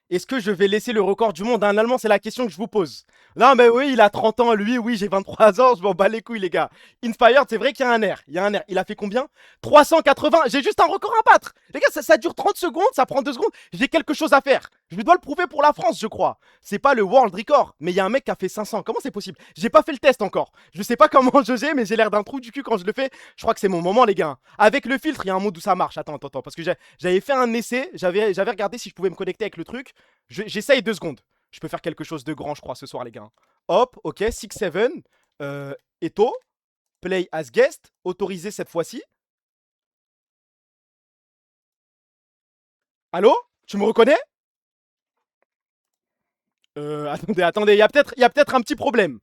Est-ce que je vais laisser le record du monde à un Allemand? C'est la question que je vous pose. Non, mais oui, il a 30 ans, lui. Oui, j'ai 23 ans. Je m'en bats les couilles, les gars. Inspired, c'est vrai qu'il y a un air. Il a fait combien? 380. J'ai juste un record à battre. Les gars, ça dure 30 secondes. Ça prend 2 secondes. J'ai quelque chose à faire. Je dois le prouver pour la France, je crois. C'est pas le world record. Mais il y a un mec qui a fait 500. Comment c'est possible? J'ai pas fait le test encore. Je sais pas comment jauger, mais j'ai l'air d'un trou du cul quand je le fais. Je crois que c'est mon moment, les gars. Avec le filtre, il y a un mode où ça marche. Attends. Parce que j'avais fait un essai. J'avais regardé si je pouvais me connecter avec le truc. J'essaye 2 secondes. Je peux faire quelque chose de grand, je crois, ce soir, les gars. Hop, ok, 6-7. Eto. Play as guest. Autorisé cette fois-ci. Allô? Tu me reconnais? Attendez. Il y a peut-être un petit problème.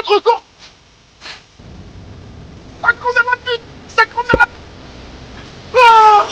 votre corps. Ça court vers la pute. Ça court vers la pute. Ah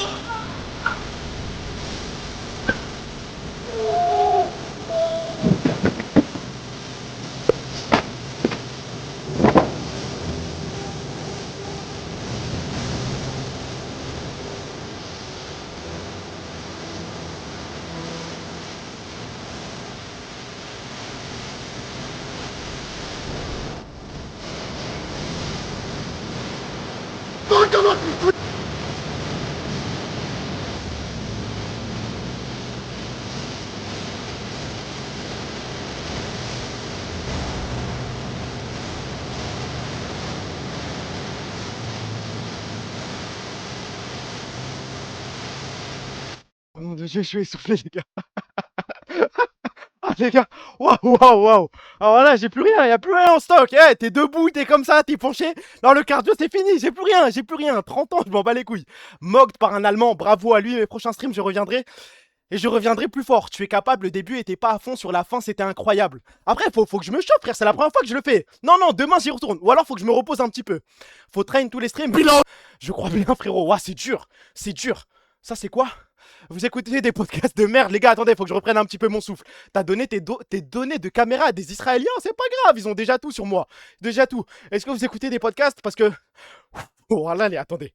Oh mon Dieu, je suis essoufflé, les gars. Ah, les gars, waouh, waouh, waouh. Alors là, j'ai plus rien, y a plus rien en stock. Eh, t'es debout, t'es comme ça, t'es penché. Non, le cardio, c'est fini, j'ai plus rien, j'ai plus rien. 30 ans, je m'en bats les couilles. Mocked par un Allemand, bravo à lui. Mes prochains streams, je reviendrai. Et je reviendrai plus fort. Tu es capable, le début était pas à fond, sur la fin, c'était incroyable. Après, faut que je me chauffe, frère, c'est la première fois que je le fais. Non, non, demain, j'y retourne. Ou alors, faut que je me repose un petit peu. Faut train tous les streams. Bilan. Je crois bien, frérot. Ouah, c'est dur, c'est dur. Ça, c'est quoi? Vous écoutez des podcasts de merde, les gars, attendez, faut que je reprenne un petit peu mon souffle. T'as donné tes données de caméra à des Israéliens, c'est pas grave, ils ont déjà tout sur moi. Déjà tout. Est-ce que vous écoutez des podcasts? Parce que... Oh là, allez, attendez.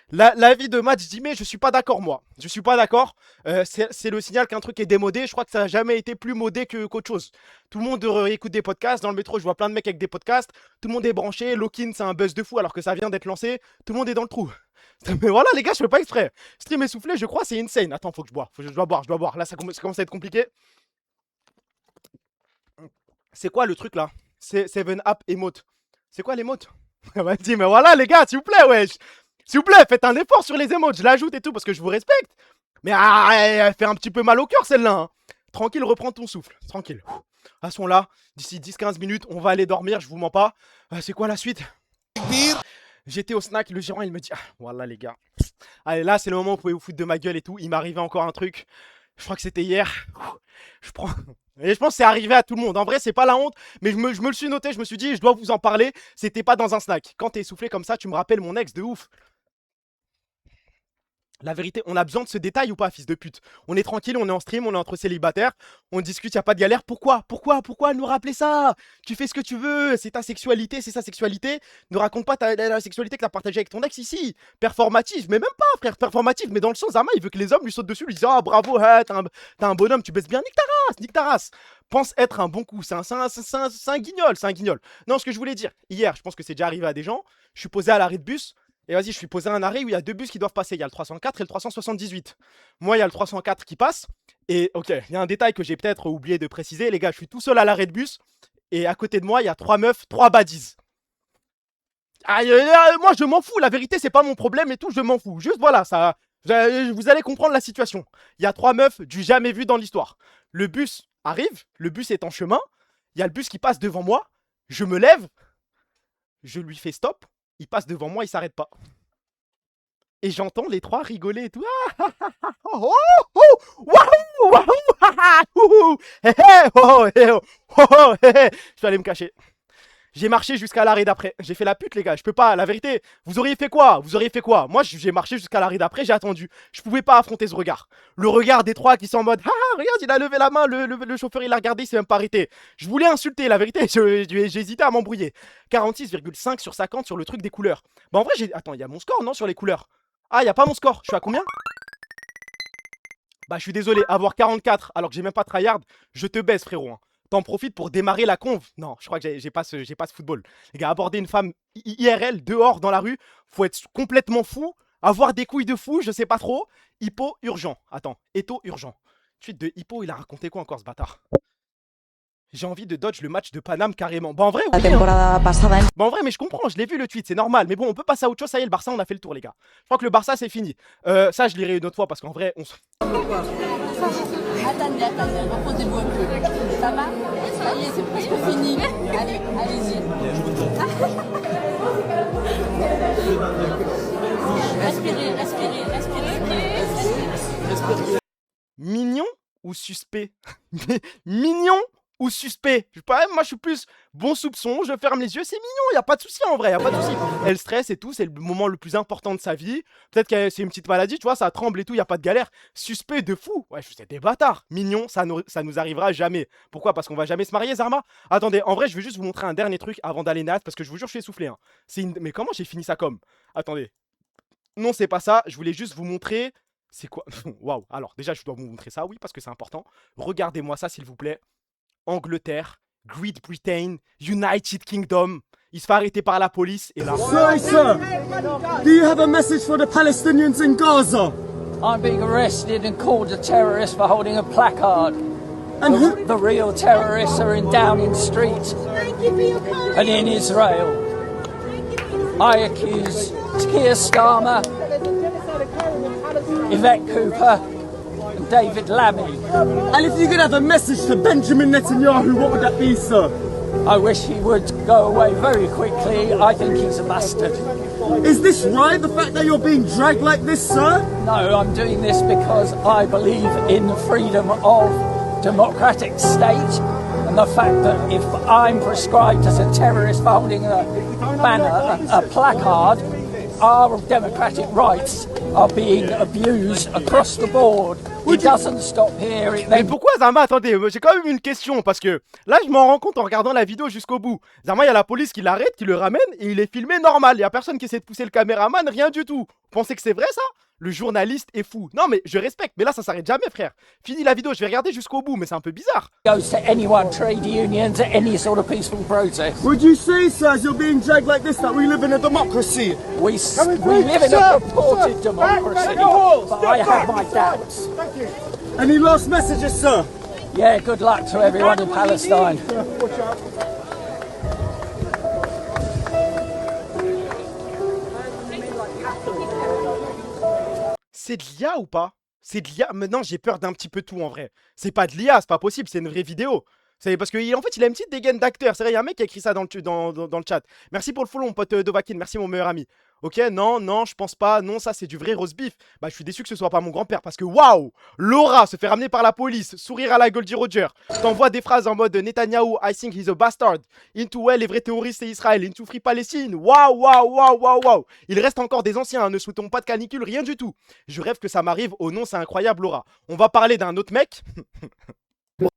L'avis de Match dit, mais je suis pas d'accord, moi. Je suis pas d'accord. C'est le signal qu'un truc est démodé. Je crois que ça n'a jamais été plus modé qu'autre chose. Tout le monde écoute des podcasts. Dans le métro, je vois plein de mecs avec des podcasts. Tout le monde est branché. Lokin, c'est un buzz de fou alors que ça vient d'être lancé. Tout le monde est dans le trou. Mais voilà, les gars, je fais pas exprès. Stream essoufflé, je crois, c'est insane. Attends, faut que je bois. Je dois boire. Là, ça commence à être compliqué. C'est quoi le truc là? C'est 7up emote. C'est quoi l'emote? Vas-y, mais voilà, les gars, s'il vous plaît, wesh. S'il vous plaît, faites un effort sur les emotes. Je l'ajoute et tout parce que je vous respecte. Mais elle fait un petit peu mal au cœur, celle-là. Hein. Tranquille, reprends ton souffle. Tranquille. À ce moment-là, d'ici 10-15 minutes, on va aller dormir, je vous mens pas. C'est quoi la suite? J'étais au snack, le gérant il me dit voilà les gars. Allez là c'est le moment où vous pouvez vous foutre de ma gueule et tout. Il m'est arrivé encore un truc. Je crois que c'était hier. Je prends. Et je pense que c'est arrivé à tout le monde. En vrai c'est pas la honte. Mais je me le suis noté, je me suis dit je dois vous en parler. C'était pas dans un snack. Quand t'es essoufflé comme ça, tu me rappelles mon ex de ouf. La vérité, on a besoin de ce détail ou pas, fils de pute? On est tranquille, on est en stream, on est entre célibataires, on discute, y a pas de galère. Pourquoi nous rappeler ça? Tu fais ce que tu veux, c'est ta sexualité, c'est sa sexualité. Ne raconte pas la sexualité que t'as partagée avec ton ex ici. Performative, mais même pas, frère, performative, mais dans le sens, Zama, il veut que les hommes lui sautent dessus, lui disent ah bravo, t'as un bonhomme, tu baisses bien, nique ta race. Pense être un bon coup, c'est un guignol, c'est un guignol. Non, ce que je voulais dire, hier, je pense que c'est déjà arrivé à des gens, je suis posé à l'arrêt de bus. Et vas-y, je suis posé à un arrêt où il y a deux bus qui doivent passer. Il y a le 304 et le 378. Moi, il y a le 304 qui passe. Et ok, il y a un détail que j'ai peut-être oublié de préciser. Les gars, je suis tout seul à l'arrêt de bus. Et à côté de moi, il y a 3 meufs, 3 baddies. Moi, je m'en fous. La vérité, c'est pas mon problème et tout. Je m'en fous. Juste voilà, ça. Vous allez comprendre la situation. Il y a 3 meufs du jamais vu dans l'histoire. Le bus arrive. Le bus est en chemin. Il y a le bus qui passe devant moi. Je me lève. Je lui fais stop. Il passe devant moi, il s'arrête pas. Et j'entends les 3 rigoler et tout. Je vais aller me cacher. J'ai marché jusqu'à l'arrêt d'après. J'ai fait la pute, les gars. Je peux pas. La vérité, vous auriez fait quoi? Moi, j'ai marché jusqu'à l'arrêt d'après. J'ai attendu. Je pouvais pas affronter ce regard. Le regard des 3 qui sont en mode regarde, il a levé la main. Le chauffeur, il a regardé. Il s'est même pas arrêté. Je voulais insulter. La vérité, j'ai hésité à m'embrouiller. 46,5 sur 50 sur le truc des couleurs. Bah, en vrai, attends, il y a mon score, non, sur les couleurs? Ah, il y a pas mon score. Je suis à combien? Bah, je suis désolé. Avoir 44 alors que j'ai même pas tryhard, je te baisse, frérot. Hein. T'en profites pour démarrer la conve. Non, je crois que j'ai pas ce football. Les gars, aborder une femme IRL dehors dans la rue, faut être complètement fou, avoir des couilles de fou, je sais pas trop. Hippo urgent. Attends, Eto urgent. Suite de Hippo, il a raconté quoi encore ce bâtard? J'ai envie de dodge le match de Paname carrément. Bah en vrai, oui. Bah en vrai, mais je comprends, je l'ai vu le tweet, c'est normal. Mais bon, on peut passer à autre chose. Ça y est, le Barça, on a fait le tour, les gars. Je crois que le Barça, c'est fini. Ça, je lirai une autre fois parce qu'en vrai, on se... Attendez, reposez-vous un peu. Ça va? Ça y est, c'est presque fini. Allez, allez-y. Respirez. Mignon ou suspect? Mignon ou suspect. Moi, je suis plus bon soupçon, je ferme les yeux, c'est mignon, y a pas de souci en vrai, y a pas de souci. Elle stresse et tout, c'est le moment le plus important de sa vie. Peut-être que c'est une petite maladie, tu vois, ça tremble et tout, y a pas de galère. Suspect de fou, ouais, c'est des bâtards. Mignon, ça nous arrivera jamais. Pourquoi? Parce qu'on va jamais se marier, Zarma? Attendez, en vrai, je vais juste vous montrer un dernier truc avant d'aller naze, parce que je vous jure, je suis essoufflé. Hein. Mais comment j'ai fini ça comme? Attendez. Non, c'est pas ça, je voulais juste vous montrer. C'est quoi? Waouh. Alors, déjà, je dois vous montrer ça, oui, parce que c'est important. Regardez-moi ça, s'il vous plaît. Angleterre, Great Britain, United Kingdom. Il se fait arrêter par la police et là... Sorry, sir. Do you have a message for the Palestinians in Gaza? I'm being arrested and called a terrorist for holding a placard. And the real terrorists are in Downing Street and in Israel. I accuse Keir Starmer, Yvette Cooper, and David Lammy. And if you could have a message to Benjamin Netanyahu, what would that be, sir? I wish he would go away very quickly. I think he's a bastard. Is this right, the fact that you're being dragged like this, sir? No, I'm doing this because I believe in the freedom of democratic state and the fact that if I'm prescribed as a terrorist for holding a banner, a placard, our democratic rights are being abused across the board. It doesn't stop here. Mais pourquoi Zarma? Attendez, j'ai quand même une question parce que là je m'en rends compte en regardant la vidéo jusqu'au bout. Zarma, il y a la police qui l'arrête, qui le ramène et il est filmé normal. Il y a personne qui essaie de pousser le caméraman, rien du tout. Vous pensez que c'est vrai ça? Le journaliste est fou. Non mais je respecte, mais là ça s'arrête jamais, frère. Fini la vidéo, je vais regarder jusqu'au bout, mais c'est un peu bizarre. Goes to anyone, trade unions, any sort of peaceful protest. Would you say, sir, as you're being dragged like this, that we live in a democracy? We live in a purported democracy, but I have my doubts. Any last messages, sir? Yeah, good luck to everyone in Palestine. C'est de l'IA ou pas? C'est de l'IA? Maintenant j'ai peur d'un petit peu tout en vrai. C'est pas de l'IA, c'est pas possible, c'est une vraie vidéo. C'est parce qu'en fait il a une petite dégaine d'acteur. C'est vrai, il y a un mec qui a écrit ça dans le chat. Merci pour le follow mon pote Dovakin, merci mon meilleur ami. Ok, non, je pense pas. Non, ça c'est du vrai roast beef. Bah je suis déçu que ce soit pas mon grand-père parce que waouh, Laura se fait ramener par la police, sourire à la Goldie Roger. T'envoies des phrases en mode Netanyahu, I think he's a bastard. Into well, les vrais terroristes c'est Israël. Into free Palestine. Waouh. Il reste encore des anciens, hein. Ne souhaitons pas de canicule, rien du tout. Je rêve que ça m'arrive. Oh non, c'est incroyable Laura. On va parler d'un autre mec.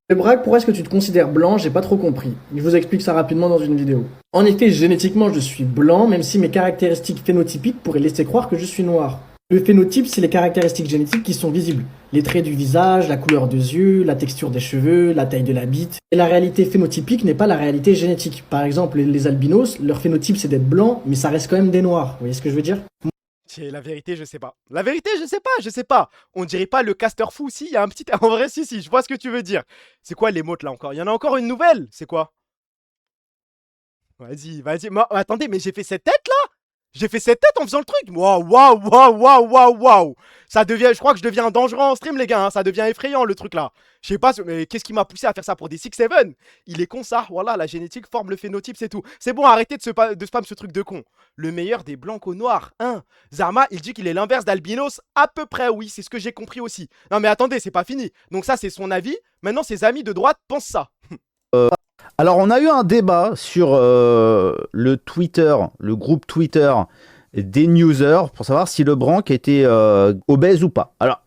Le Braque, pourquoi est-ce que tu te considères blanc? J'ai pas trop compris. Je vous explique ça rapidement dans une vidéo. En effet, génétiquement, je suis blanc, même si mes caractéristiques phénotypiques pourraient laisser croire que je suis noir. Le phénotype, c'est les caractéristiques génétiques qui sont visibles. Les traits du visage, la couleur des yeux, la texture des cheveux, la taille de la bite. Et la réalité phénotypique n'est pas la réalité génétique. Par exemple, les albinos, leur phénotype c'est d'être blanc, mais ça reste quand même des noirs. Vous voyez ce que je veux dire? La vérité, je sais pas. La vérité, je sais pas. On dirait pas le casteur fou, si, il y a un petit... En vrai, si, je vois ce que tu veux dire. C'est quoi les mots là encore? Il y en a encore une nouvelle? C'est quoi? Vas-y. Attendez, mais j'ai fait cette tête là? J'ai fait cette tête en faisant le truc. Waouh. Ça devient, je crois que je deviens dangereux en stream, les gars. Hein. Ça devient effrayant le truc là. Je sais pas, mais qu'est-ce qui m'a poussé à faire ça pour des 6-7? Il est con ça. Voilà, la génétique forme le phénotype, c'est tout. C'est bon, arrêtez de spam ce truc de con. Le meilleur des blancs au noir. Hein. Zarma, il dit qu'il est l'inverse d'Albinos. À peu près, oui, c'est ce que j'ai compris aussi. Non mais attendez, c'est pas fini. Donc ça, c'est son avis. Maintenant, ses amis de droite pensent ça. Alors, on a eu un débat sur le groupe Twitter des newsers pour savoir si le Branque était obèse ou pas. Alors,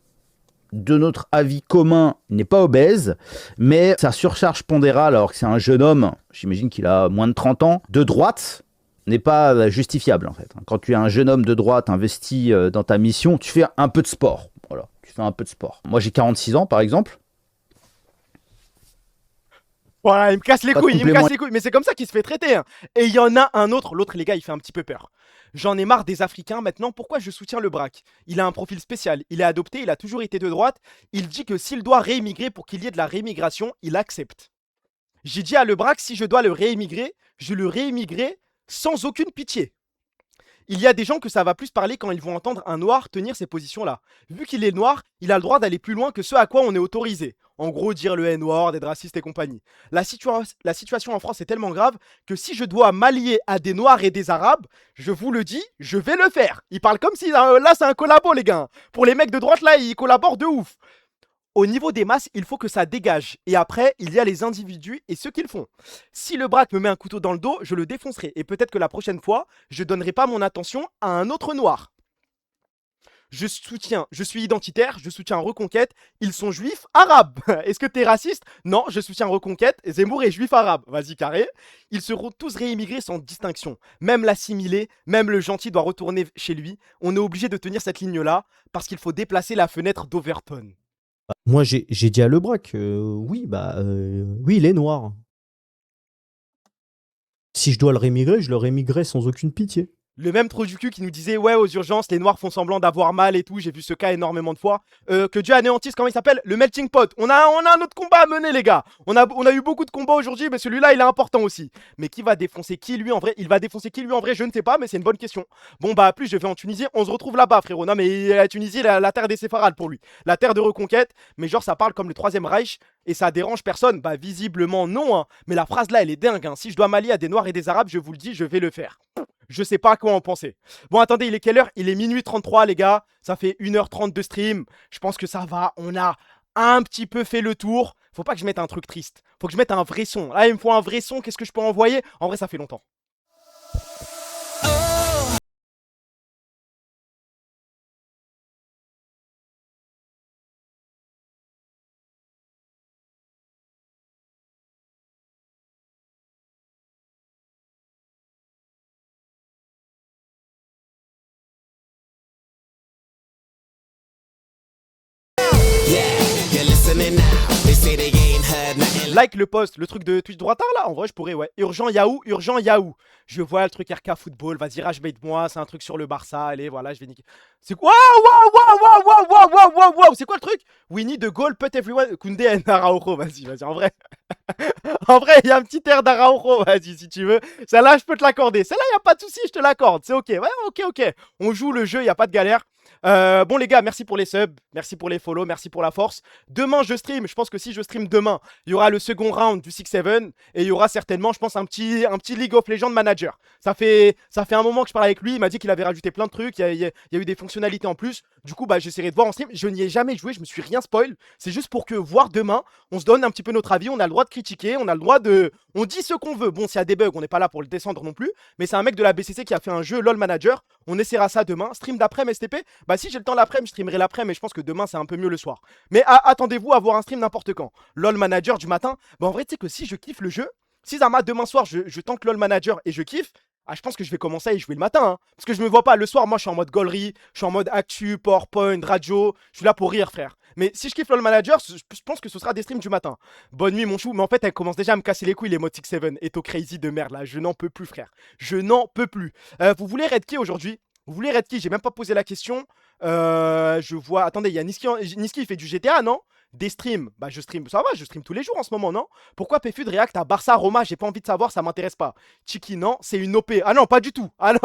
de notre avis commun, il n'est pas obèse, mais sa surcharge pondérale, alors que c'est un jeune homme, j'imagine qu'il a moins de 30 ans, de droite, n'est pas justifiable en fait. Quand tu es un jeune homme de droite investi dans ta mission, tu fais un peu de sport. Voilà, tu fais un peu de sport. Moi, j'ai 46 ans, par exemple. Voilà, il me casse les couilles, mais c'est comme ça qu'il se fait traiter. Hein. Et il y en a un autre, l'autre les gars, il fait un petit peu peur. J'en ai marre des Africains maintenant, pourquoi je soutiens le Braque? Il a un profil spécial, il est adopté, il a toujours été de droite. Il dit que s'il doit réémigrer pour qu'il y ait de la réémigration, il accepte. J'ai dit à le Braque, si je dois le réémigrer, je le réémigrerai sans aucune pitié. Il y a des gens que ça va plus parler quand ils vont entendre un noir tenir ces positions-là. Vu qu'il est noir, il a le droit d'aller plus loin que ce à quoi on est autorisé. En gros, dire le N-word, être raciste et compagnie. La situation en France est tellement grave que si je dois m'allier à des noirs et des arabes, je vous le dis, je vais le faire. Il parle comme si là c'est un collabo, les gars. Pour les mecs de droite, là, ils collaborent de ouf. Au niveau des masses, il faut que ça dégage. Et après, il y a les individus et ceux qu'ils font. Si le braque me met un couteau dans le dos, je le défoncerai. Et peut-être que la prochaine fois, je donnerai pas mon attention à un autre noir. Je suis identitaire, je soutiens Reconquête, ils sont juifs arabes. Est-ce que t'es raciste? Non, je soutiens Reconquête, Zemmour est juif arabe. Vas-y, carré. Ils seront tous réimmigrés sans distinction. Même l'assimilé, même le gentil doit retourner chez lui. On est obligé de tenir cette ligne-là parce qu'il faut déplacer la fenêtre d'Overton. Moi, j'ai dit à Lebrac, oui, il est noir. Si je dois le rémigrer, je le rémigrerai sans aucune pitié. Le même trou du cul qui nous disait ouais aux urgences les noirs font semblant d'avoir mal et tout, j'ai vu ce cas énormément de fois. Que Dieu anéantisse, comment il s'appelle? Le melting pot. On a un autre combat à mener les gars. On a eu beaucoup de combats aujourd'hui mais celui-là il est important aussi. Mais qui va défoncer qui lui en vrai? Il va défoncer qui lui en vrai? Je ne sais pas mais c'est une bonne question. Bon bah plus je vais en Tunisie, on se retrouve là-bas frérot. Non mais la Tunisie la terre des séfarades pour lui. La terre de reconquête, mais genre ça parle comme le 3e Reich et ça dérange personne. Bah visiblement non hein. Mais la phrase là elle est dingue hein. Si je dois m'allier à des noirs et des arabes, je vous le dis, je vais le faire. Je sais pas à quoi en penser. Bon, attendez, il est quelle heure? Il est minuit 33, les gars. Ça fait 1h30 de stream. Je pense que ça va. On a un petit peu fait le tour. Faut pas que je mette un truc triste. Faut que je mette un vrai son. Là, il me faut un vrai son. Qu'est-ce que je peux envoyer? En vrai, ça fait longtemps. Like le post, le truc de Twitch droitard là, en vrai je pourrais, ouais. Urgent Yahoo, urgent Yahoo. Je vois le truc RK Football, vas-y rage-bait moi, c'est un truc sur le Barça, allez voilà, je vais niquer. C'est quoi? Waouh, c'est quoi le truc? We need a goal, put everyone, Koundé and Araujo, vas-y, en vrai. En vrai, il y a un petit air d'Araujo, vas-y si tu veux. Celle-là, je peux te l'accorder. Celle-là, il n'y a pas de souci, je te l'accorde, c'est ok. Ouais, ok. On joue le jeu, il n'y a pas de galère. Bon les gars, merci pour les subs, merci pour les follow, merci pour la force. Demain je stream, je pense que si je stream demain, il y aura le second round du 6-7 et il y aura certainement, je pense, un petit League of Legends manager. Ça fait un moment que je parle avec lui, il m'a dit qu'il avait rajouté plein de trucs, il y a eu des fonctionnalités en plus. Du coup, bah j'essaierai de voir en stream, je n'y ai jamais joué, je me suis rien spoil. C'est juste pour que voir demain, on se donne un petit peu notre avis, on a le droit de critiquer, on a le droit de... On dit ce qu'on veut. Bon, s'il y a des bugs, on n'est pas là pour le descendre non plus, mais c'est un mec de la BCC qui a fait un jeu LoL Manager. On essaiera ça demain. Stream d'après STP. Bah si j'ai le temps l'après, je streamerai l'après, mais je pense que demain c'est un peu mieux le soir. Mais attendez-vous à voir un stream n'importe quand. LoL Manager du matin. Bah en vrai, tu sais que si je kiffe le jeu, si Zama demain soir je tente LoL Manager et je kiffe, je pense que je vais commencer à y jouer le matin. Hein. Parce que je me vois pas le soir, moi je suis en mode gaulerie, je suis en mode actu, PowerPoint, radio. Je suis là pour rire, frère. Mais si je kiffe LoL Manager, je pense que ce sera des streams du matin. Bonne nuit, mon chou. Mais en fait, elle commence déjà à me casser les couilles, les modes 6-7. Eto crazy de merde là. Je n'en peux plus, frère. Je n'en peux plus. Vous voulez Red Key aujourd'hui? Vous voulez Red Key? J'ai même pas posé la question. Je vois. Attendez, il y a Niski. Niski, il fait du GTA, non? Des streams, bah je stream, ça va, je stream tous les jours en ce moment, non? Pourquoi PFUD réacte à Barça, Roma? J'ai pas envie de savoir, ça m'intéresse pas. Chiki, non, c'est une OP. Ah non, pas du tout. Ah non,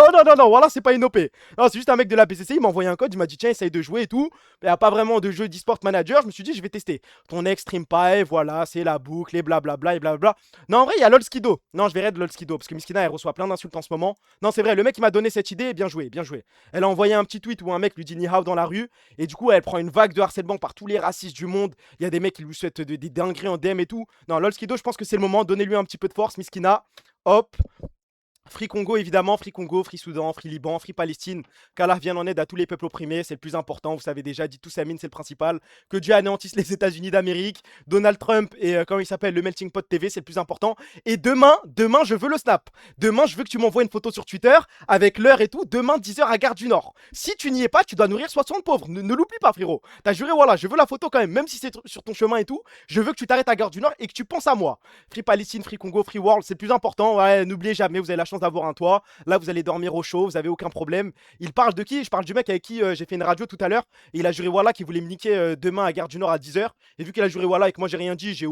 voilà, c'est pas une OP. Non, c'est juste un mec de la BCC, il m'a envoyé un code, il m'a dit tiens, essaye de jouer et tout. Il y a pas vraiment de jeu d'e-sport manager, je me suis dit je vais tester. Ton ex stream pas, et voilà, c'est la boucle, et blablabla, et blablabla. Non, en vrai, il y a LOL Skido. Non, je vais raid LOL Skido, parce que Miskina, elle reçoit plein d'insultes en ce moment. Non, c'est vrai, le mec, il m'a donné cette idée, bien joué, bien joué. Elle a envoyé un petit tweet où un mec lui dit ni hao dans la rue, et du coup, elle prend une vague de harcèlement par tous les racistes du monde. Il y a des mecs qui lui souhaitent des dingueries en DM et tout. Non, LOL Skido, je pense que c'est le moment. Donnez-lui un petit peu de force, Miskina. Hop. Free Congo, évidemment. Free Congo, Free Soudan, Free Liban, Free Palestine. Qu'Allah vienne en aide à tous les peuples opprimés. C'est le plus important. Vous savez déjà, dit tous Amin, c'est le principal. Que Dieu anéantisse les États-Unis d'Amérique. Donald Trump et comment il s'appelle, le Melting Pot TV, c'est le plus important. Et demain, je veux le snap. Demain, je veux que tu m'envoies une photo sur Twitter avec l'heure et tout. Demain, 10h à Gare du Nord. Si tu n'y es pas, tu dois nourrir 60 pauvres. Ne l'oublie pas, frérot. T'as juré, voilà, je veux la photo quand même. Même si c'est sur ton chemin et tout. Je veux que tu t'arrêtes à Gare du Nord et que tu penses à moi. Free Palestine, Free Congo, Free World, c'est le plus important. Ouais, n'oubliez jamais, vous avez la chance d'avoir un toit. Là, vous allez dormir au chaud, vous avez aucun problème. Il parle de qui? Je parle du mec avec qui j'ai fait une radio tout à l'heure. Et il a juré voilà qu'il voulait me niquer demain à Gare du Nord à 10h. Et vu qu'il a juré voilà et que moi j'ai rien dit, je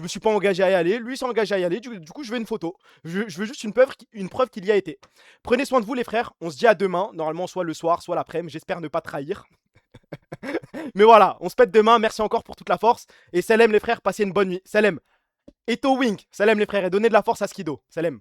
me suis pas engagé à y aller. Lui s'est engagé à y aller. Du coup, je veux une photo. Je veux juste une preuve qu'il y a été. Prenez soin de vous, les frères. On se dit à demain. Normalement, soit le soir, soit l'après-midi. J'espère ne pas trahir. Mais voilà, on se pète demain. Merci encore pour toute la force. Et Salem, les frères, passez une bonne nuit. Salem. Eto Wing. Salem, les frères. Et donnez de la force à Skido. Salem.